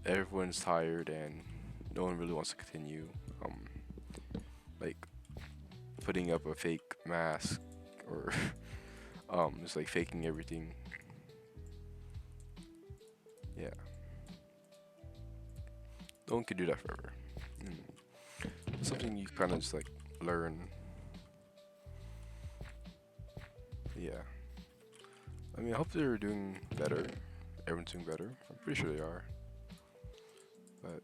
everyone's tired and no one really wants to continue. Like putting up a fake mask or just like faking everything. Yeah, no one can do that forever. Mm. It's something you kind of just like learn. Yeah. I mean, I hope they're doing better. Everyone's doing better. I'm pretty sure they are. But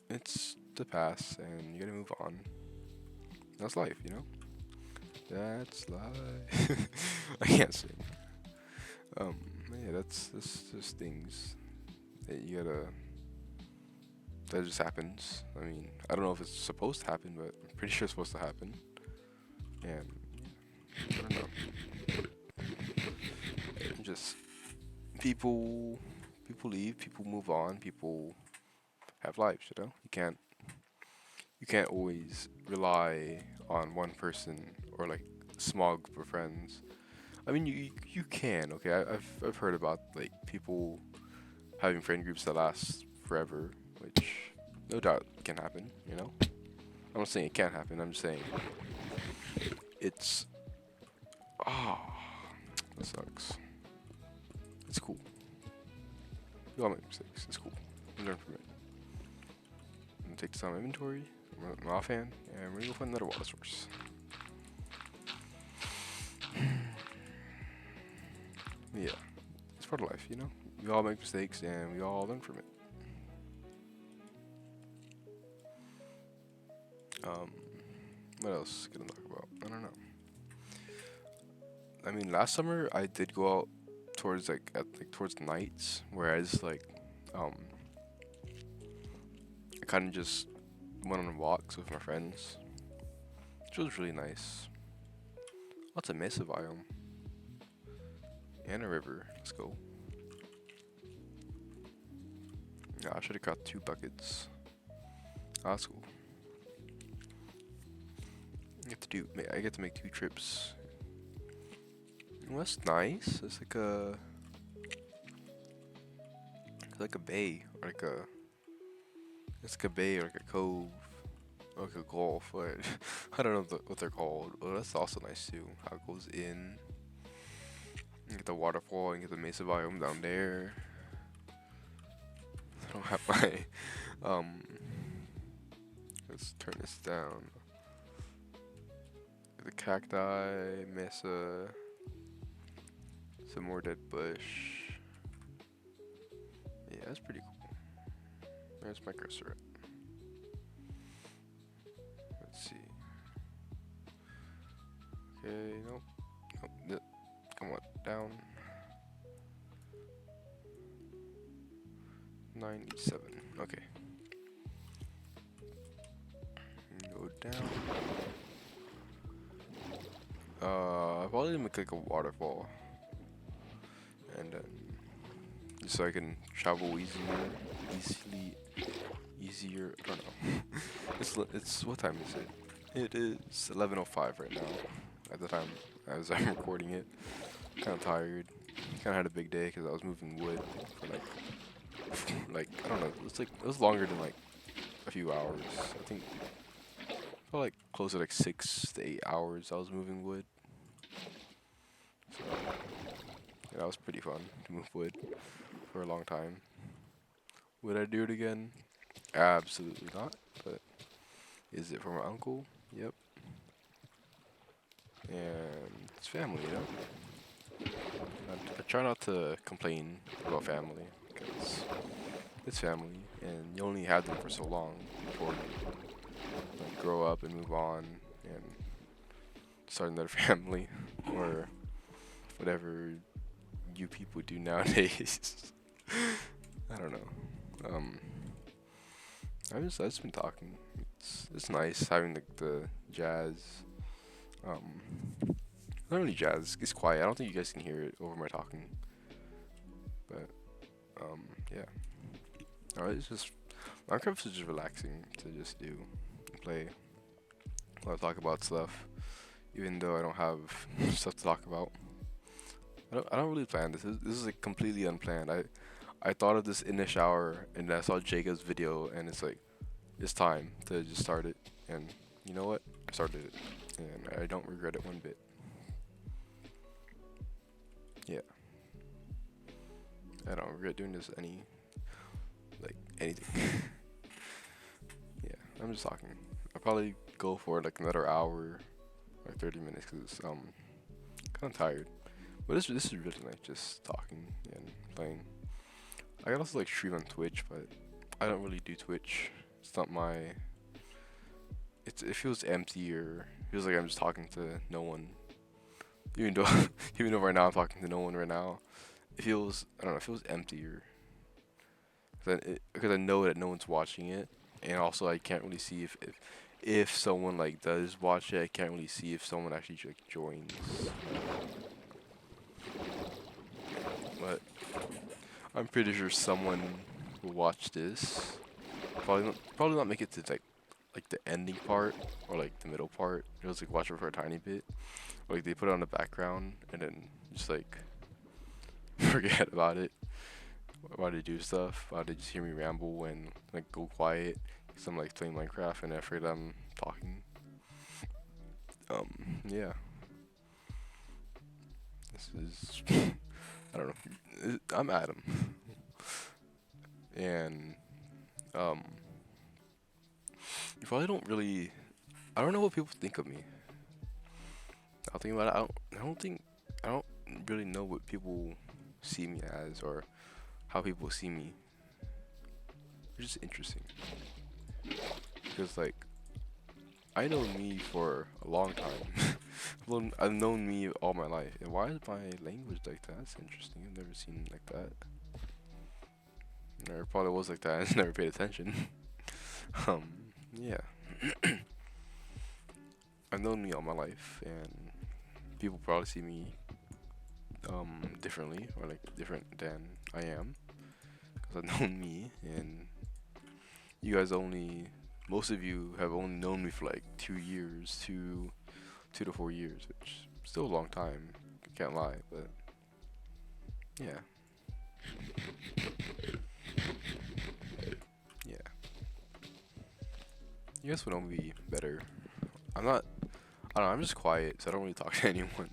it's the past, and you gotta move on. That's life, you know. That's life. I can't sing. Um, yeah, that's just things that you gotta. That just happens. I mean, I don't know if it's supposed to happen, but I'm pretty sure it's supposed to happen. And I don't know. Just people leave, people move on, people have lives. You know, you can't always rely on one person or like a small group of friends. I mean, you can. Okay, I've heard about like people having friend groups that last forever, which no doubt can happen. You know, I'm not saying it can't happen. I'm just saying it's that sucks. It's cool. We all make mistakes. It's cool. We learn from it. I'm gonna take some inventory. I'm offhand, and we're gonna go find another water source. Yeah, it's part of life, you know. We all make mistakes, and we all learn from it. Um, what else can I talk about? I don't know. I mean, last summer I did go out towards towards nights, where I just um, I kind of just went on walks with my friends, which was really nice. Lots of mesa biome and a river. Let's go. Yeah, I should have got 2 buckets. That's cool. I get to make 2 trips. Well, that's nice. It's like a bay, or it's like a bay or like a cove, or like a gulf. But I don't know what they're called. Well, that's also nice too. How it goes in. You get the waterfall and get the mesa biome down there. I don't have my let's turn this down. The cacti, mesa, some more dead bush. Yeah, that's pretty cool. Where's my cursor at? Let's see. Okay, nope. Nope. Come on, down. 97. Okay. Go down. I'll probably make like a waterfall, and then just so I can travel easier. I don't know. It's what time is it? It is 11:05 right now. At the time as I'm recording it, kind of tired. Kind of had a big day because I was moving wood for like I don't know. It was longer than like a few hours. I think felt like close to like 6 to 8 hours. I was moving wood, so yeah, that was pretty fun to move wood for a long time. Would I do it again? Absolutely not. But is it for my uncle? Yep. And it's family, you know. I try not to complain about family because it's family, and you only have them for so long before you like grow up and move on and start another family or whatever you people do nowadays. I don't know. I've just been talking. It's nice having the jazz. Um, Not really jazz. It's quiet. I don't think you guys can hear it over my talking. But yeah. No, it's just Minecraft is just relaxing to just do, and play. I'll talk about stuff, even though I don't have stuff to talk about. I don't really plan this. This is like completely unplanned. I thought of this in the shower, and I saw Jacob's video, and it's like it's time to just start it. And you know what? I started it, and I don't regret it one bit. Yeah, I don't regret doing this anything. Yeah, I'm just talking. I'll probably go for like another hour or 30 minutes because kind of tired. But this is really nice, just talking and playing. I can also like stream on Twitch, but I don't really do Twitch. It's not my. It feels empty or feels like I'm just talking to no one. Even though even though right now I'm talking to no one right now, it feels I don't know. It feels emptier because I know that no one's watching it, and also I can't really see if someone like does watch it. I can't really see if someone actually like joins. But I'm pretty sure someone will watch this. Probably not make it to like the ending part or like the middle part. Just like watch it for a tiny bit. Or, like they put it on the background and then just like forget about it. Why they do stuff? Why they just hear me ramble and like go quiet? Cause I'm like playing Minecraft and I forget I'm talking. Yeah. This is I don't know. I'm Adam, and um, you probably don't really. I don't know what people think of me. I'll think about it. I don't really know what people see me as or how people see me. It's just interesting because like I know me for a long time. I've known me all my life. And why is my language like that? That's interesting. I've never seen it like that. Or probably was like that. I just never paid attention. um, yeah. I've known me all my life, and people probably see me differently or like different than I am because I've known me, and you guys only most of you have only known me for like 2 years, 2 to 4 years, which is still a long time. Can't lie, but yeah, yeah. You guys would know me better. I'm not. I don't know. I'm just quiet, so I don't really talk to anyone.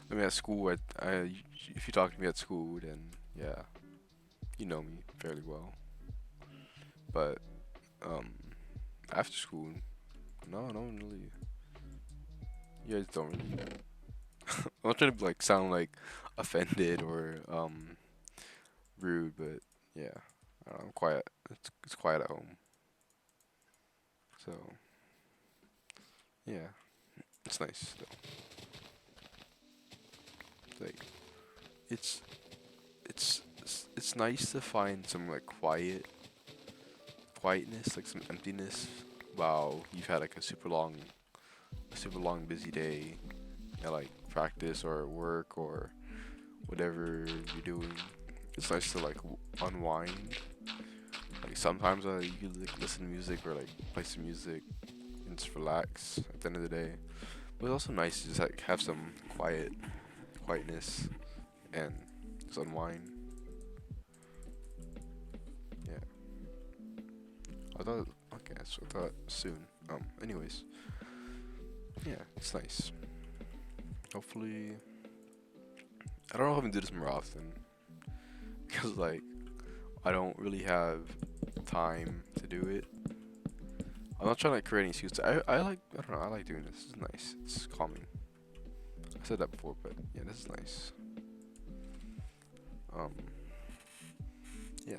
I mean, at school, if you talk to me at school, then yeah, you know me fairly well. But um, after school, no, no one really. You guys don't really. I'm not trying to like sound like offended or rude, but yeah, I'm quiet. It's quiet at home, so yeah, it's nice though. it's it's nice to find some like quietness, like some emptiness. While you've had like a super long busy day at like practice or work or whatever you're doing. It's nice to like unwind. Like sometimes you like listen to music or like play some music and just relax at the end of the day. But it's also nice to just like have some quietness and just unwind. Yeah. I thought okay, so I thought soon. Anyways, yeah, it's nice. Hopefully, I don't know if I can do this more often because like I don't really have time to do it. I'm not trying to create any excuses. I don't know. I like doing this. It's nice. It's calming. I said that before, but yeah, this is nice. Um, yeah.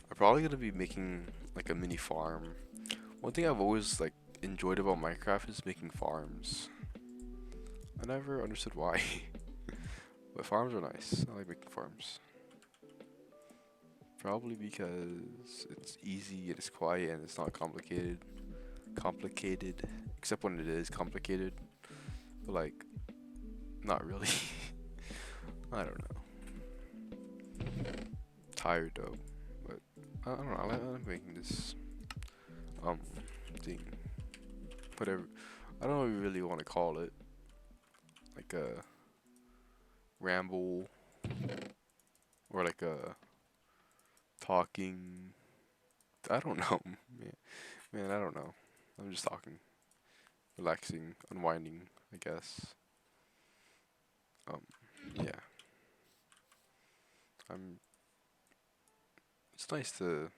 I'm probably gonna be making like a mini farm. One thing I've always like enjoyed about Minecraft is making farms. I never understood why, but farms are nice. I like making farms. Probably because it's easy and it's quiet and it's not complicated. Complicated, except when it is complicated. But like, not really. I don't know. Tired though, but I don't know. I like making this um thing. Whatever. I don't know what you really want to call it. Like a ramble or like a talking. I don't know. Man, I don't know. I'm just talking, relaxing, unwinding. I guess. Um, yeah. I'm. It's nice to.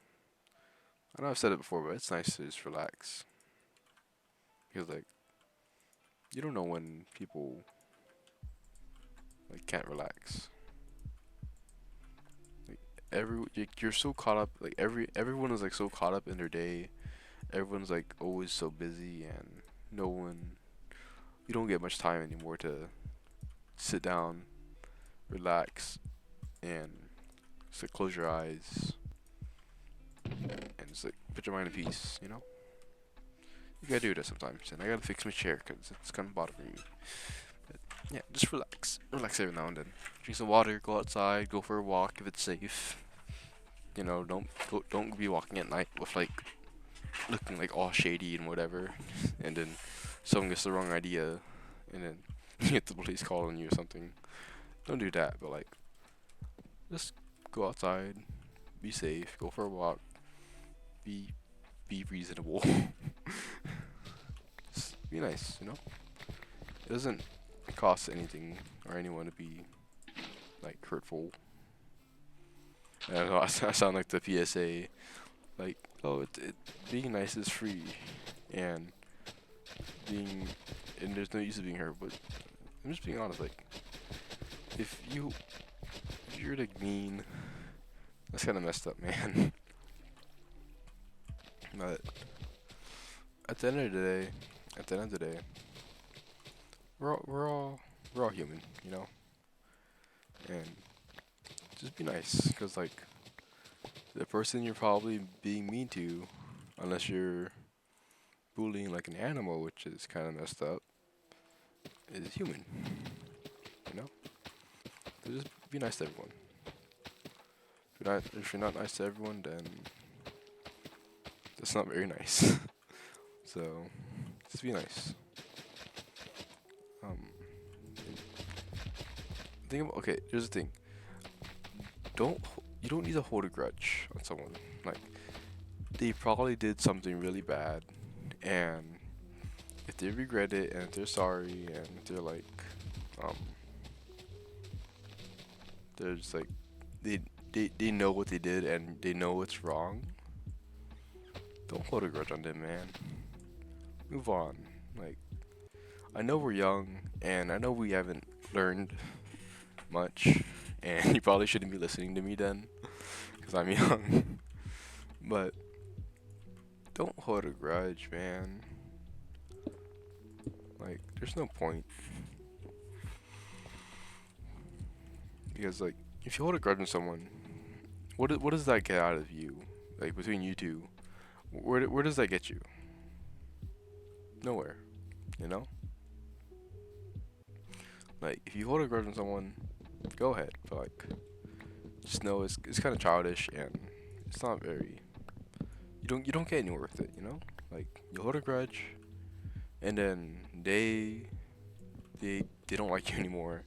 I know I've said it before, but it's nice to just relax because like you don't know when people like can't relax. Like you're so caught up. Like everyone is like so caught up in their day. Everyone's like always so busy, and no one. You don't get much time anymore to sit down, relax, and just like close your eyes and just like put your mind at peace. You know. You gotta do that sometimes, and I gotta fix my chair because it's kind of bothering me. But yeah, just relax. Relax every now and then. Drink some water, go outside, go for a walk if it's safe. You know, don't be walking at night with like looking like all shady and whatever, and then someone gets the wrong idea, and then you get the police calling you or something. Don't do that, but like just go outside, be safe, go for a walk, be be reasonable. Just be nice, you know. It doesn't cost anything or anyone to be like hurtful. I don't know. I sound like the PSA. Like, oh, being nice is free, and being and there's no use of being hurt. But I'm just being honest. Like, if you if you're like mean, that's kind of messed up, man. But at the end of the day, at the end of the day, we're all human, you know, and just be nice, cause like the person you're probably being mean to, unless you're bullying like an animal, which is kind of messed up, is human. You know, so just be nice to everyone. If you're not nice to everyone, then that's not very nice. So just be nice. Um, okay. Here's the thing. You don't need to hold a grudge on someone. Like they probably did something really bad, and if they regret it and if they're sorry and they're like, um, they're just like they they know what they did and they know it's wrong. Don't hold a grudge on them, man. Move on. Like I know we're young and I know we haven't learned much, and you probably shouldn't be listening to me then, because I'm young. But don't hold a grudge, man. Like there's no point. Because like, if you hold a grudge on someone, what does that get out of you? Like between you two, where does that get you? Nowhere. You know. Like if you hold a grudge on someone, go ahead. But like, just know it's kind of childish and it's not very. You don't get anywhere with it. You know. Like you hold a grudge, and then they don't like you anymore,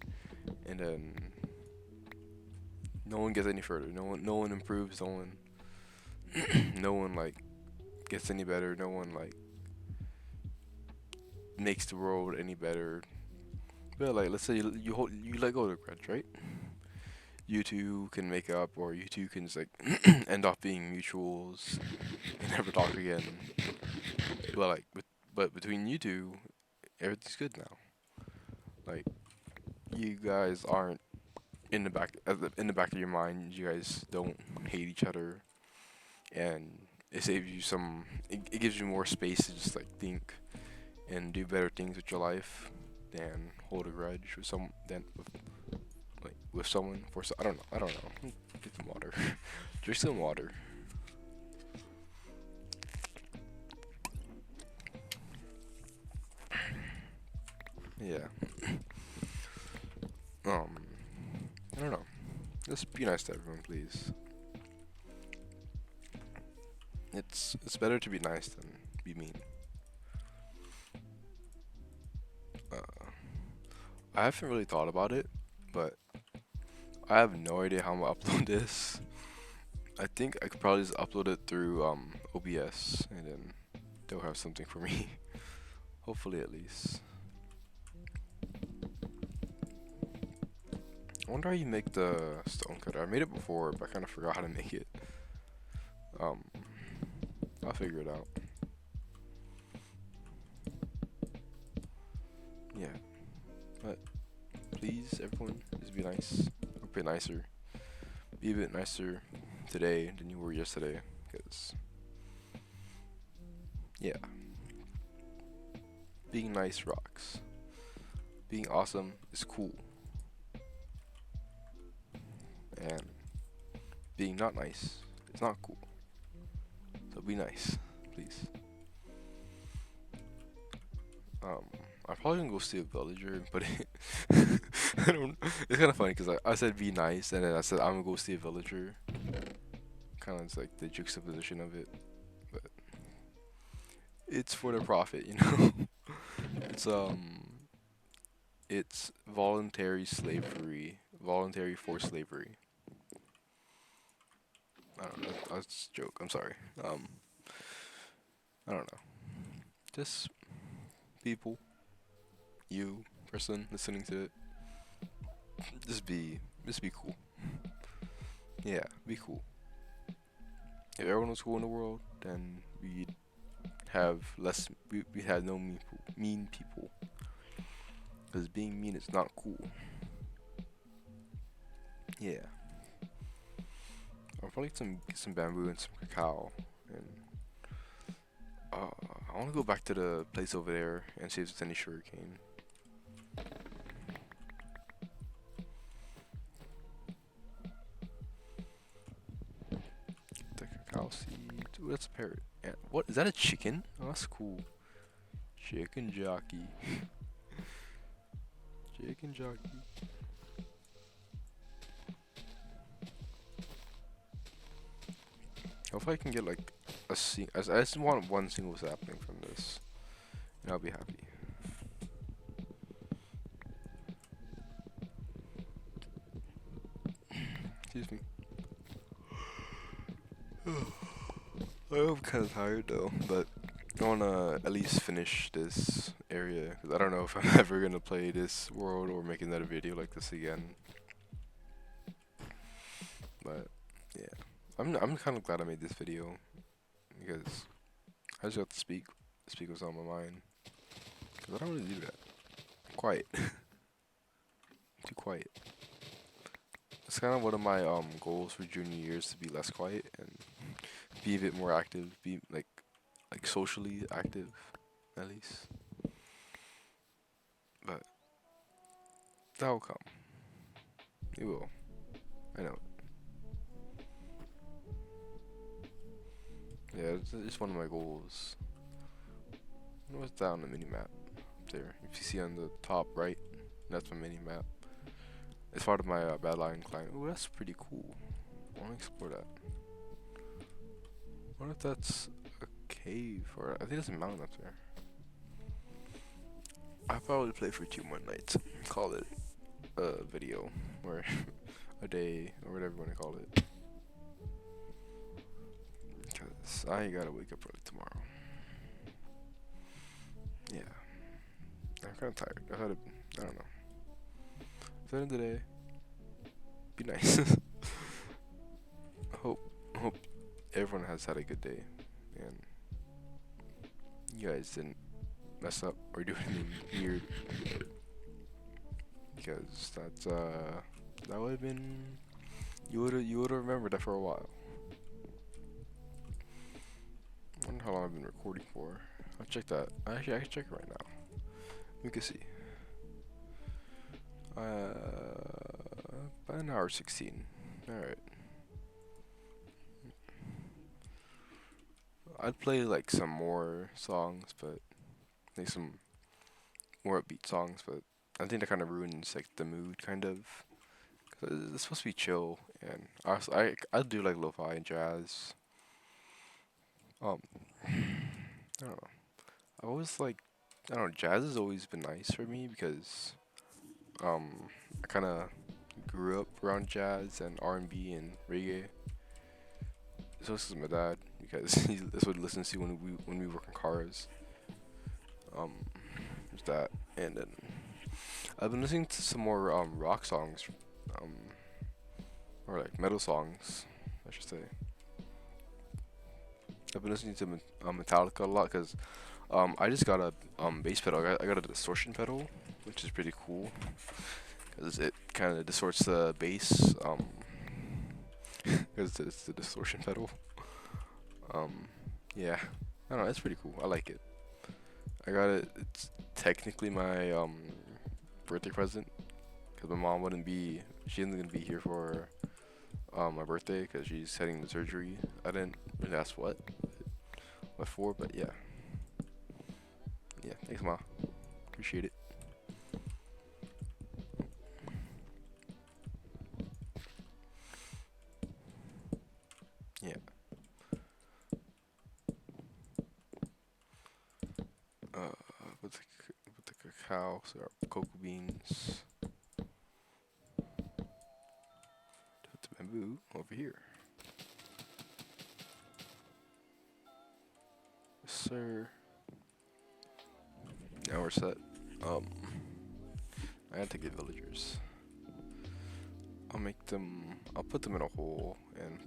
and then no one gets any further. No one improves. No one like gets any better. No one like makes the world any better. But like, let's say you let go of the grudge, right? You two can make up, or you two can just like end up being mutuals and never talk again. But like, but between you two, everything's good now. Like, you guys aren't in the back of your mind. You guys don't hate each other, and it saves you some. It gives you more space to just like think and do better things with your life than hold a grudge with with someone I don't know. I don't know. Get some water. Drink some water. Yeah. Um. I don't know. Just be nice to everyone, please. It's better to be nice than be mean. Uh, I haven't really thought about it, but I have no idea how I'm gonna upload this. I think I could probably just upload it through OBS, and then they'll have something for me. Hopefully, at least. I wonder how you make the stone cutter. I made it before, but I kind of forgot how to make it. Um, I'll figure it out. Yeah, but please, everyone, just be nice. Or be nicer. Be a bit nicer today than you were yesterday, because yeah, being nice rocks. Being awesome is cool, and being not nice is not cool. So be nice, please. Um, I'm probably gonna go see a villager and put it. I don't. It's kind of funny because I said be nice, and then I said I'm gonna go see a villager. Kind of like the juxtaposition of it, but it's for the profit, you know. it's it's voluntary slavery, voluntary forced slavery. I don't know. That's a joke. I'm sorry. I don't know. Just people, you person listening to it, just be cool. Yeah, be cool. If everyone was cool in the world, then we'd have less. We had no mean people. Because being mean is not cool. Yeah. I'll probably get some bamboo and some cacao. And I want to go back to the place over there and see if there's any sugarcane. The cacao seeds. Ooh, that's a parrot. Yeah. What is that? A chicken? Oh, that's cool. Chicken jockey. Chicken jockey. Hopefully I can get like I just want one single sapling from this, and I'll be happy. Excuse me. I'm kind of tired though, but I wanna at least finish this area because I don't know if I'm ever gonna play this world or make another video like this again. But yeah, I'm kind of glad I made this video because I just got to speak what's on my mind. Cause I don't really do that. I'm quiet, too quiet. It's kind of one of my goals for junior years to be less quiet and be a bit more active, be like socially active at least. But that will come. It will. I know. Yeah, it's one of my goals. What's that on the mini map there? If you see on the top right, that's my mini map. It's part of my Badlion climb. Oh, that's pretty cool. I want to explore that. I wonder if that's a cave or I think there's a mountain up there. I'll probably play for 2 more nights. Call it a video or a day or whatever you want to call it. Because I gotta wake up early tomorrow. Yeah. I'm kind of tired. I don't know. At the end of the day, be nice. I hope everyone has had a good day and you guys didn't mess up or do anything weird. Because that would have been you would have remembered that for a while. I wonder how long I've been recording for. I'll check that. Actually, I can check it right now. We can see. About an hour 16. Alright. I'd play like some more songs, but like some more upbeat songs, but I think that kind of ruins like the mood, kind of. 'Cause it's supposed to be chill, and I do like lo-fi and jazz. Um, I don't know. I always like I don't know. Jazz has always been nice for me because I kind of grew up around jazz and R&B and reggae. So this is my dad because that's what he listens to when we work in cars. Um, there's that, and then I've been listening to some more rock songs, um, or like metal songs, I should say. I've been listening to Metallica a lot because I just got a bass pedal. I got a distortion pedal, which is pretty cool because it kind of distorts the bass. Because it's the distortion pedal. Yeah, I don't know. It's pretty cool. I like it. I got it. It's technically my birthday present because my mom wouldn't be. She isn't gonna be here for my birthday because she's heading to surgery. I didn't really ask what for, but yeah. Yeah, thanks, Ma. Appreciate it. Yeah. Uh, with the cacao, so our cocoa beans. Put the bamboo over here. Yes, sir. Now we're set. I had to get villagers. I'll put them in a hole and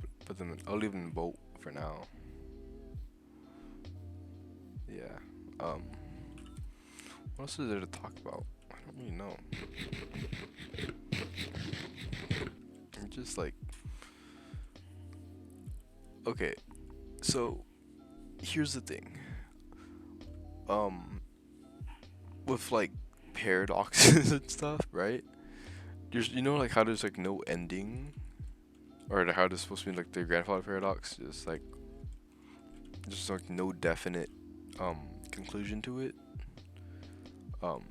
I'll leave them in a boat for now. Yeah. What else is there to talk about? I don't really know. I'm just like, okay, so here's the thing. Um, with like paradoxes and stuff, right? Like how there's like no ending, or how there's supposed to be like the grandfather paradox, just like no definite conclusion to it. Um,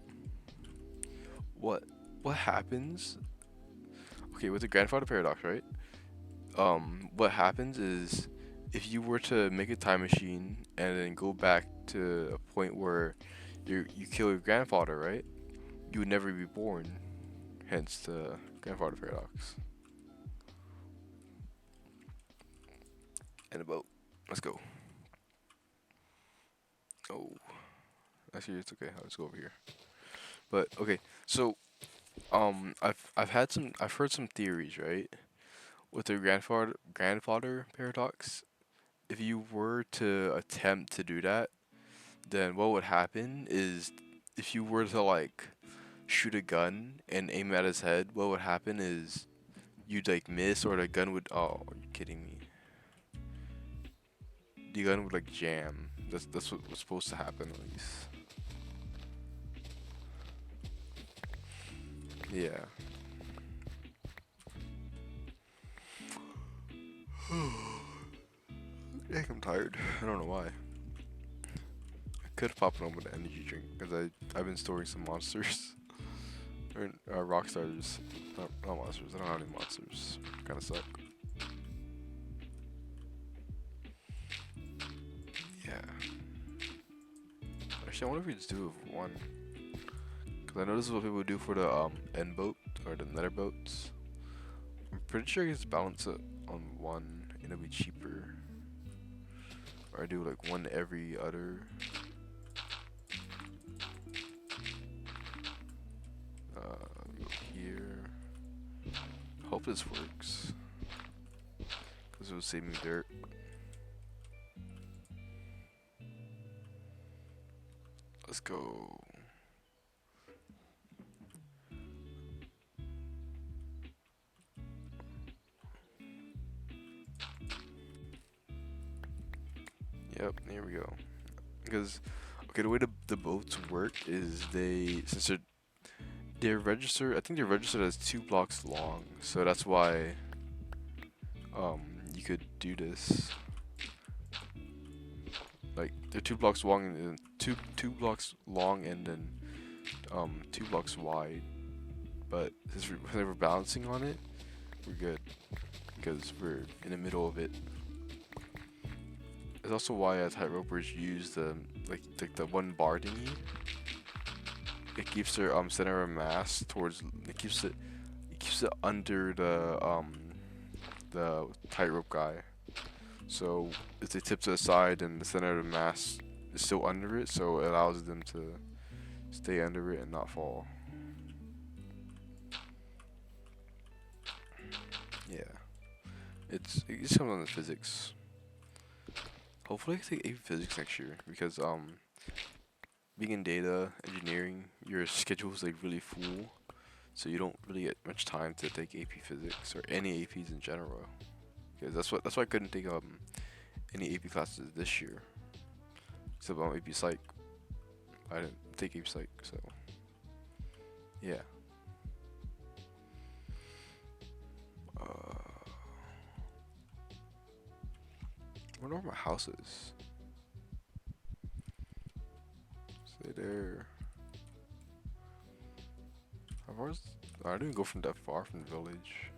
what what happens? Okay, with the grandfather paradox, right? What happens is if you were to make a time machine and then go back to a point where you kill your grandfather, right? You would never be born. Hence the grandfather paradox. And a boat. Let's go. Oh, actually, it's okay. I'll just go over here. But okay, so I've heard some theories, right? With the grandfather paradox, if you were to attempt to do that, then what would happen is if you were to like shoot a gun and aim at his head, what would happen is you'd like miss or the gun would oh, are you kidding me? The gun would like jam. That's what was supposed to happen at least. Yeah. Yeah, I'm tired. I don't know why. I could pop an open energy drink because I've been storing some monsters or rock stars. Not monsters. I don't have any monsters. Kind of suck. Yeah. Actually, I wonder if we just do it with one. Cause I know this is what people do for the end boat or the nether boats. I'm pretty sure I can just balance it on one and it'll be cheaper. Or I do like one every other. Go here. Hope this works. Cause it will save me dirt. Let's go. Yep, here we go. Because okay, the way the boats work is since they're registered. I think they're registered as 2 blocks long, so that's why you could do this. Like they're 2 blocks long and then two blocks long and then 2 blocks wide. But since we're balancing on it, we're good because we're in the middle of it. It's also why tightropers use like the one bar thingy. It keeps their center of mass towards. It keeps it under the tightrope guy. So if they tip to the side and the center of the mass is still under it, so it allows them to stay under it and not fall. Yeah, it just comes on the physics. Hopefully, I can take AP Physics next year because being in data engineering, your schedule is like really full, so you don't really get much time to take AP Physics or any APs in general. Because that's why I couldn't take any AP classes this year. Except AP Psych. I didn't take AP Psych, so yeah. I wonder where my house is. Stay there. How far is? I didn't go from that far from the village.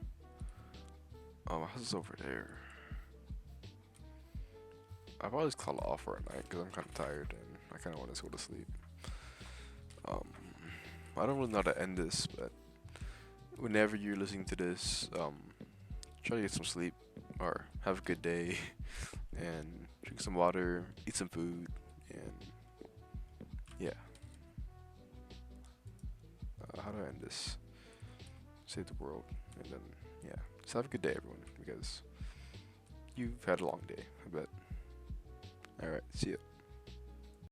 Oh, my house is over there. I probably just call it off for a night because I'm kind of tired and I kind of want to go to sleep. Um, I don't really know how to end this, but whenever you're listening to this, try to get some sleep or have a good day and drink some water, eat some food, and yeah. How do I end this? Save the world, and then yeah. Just have a good day, everyone, because you've had a long day, I bet. Alright, see ya.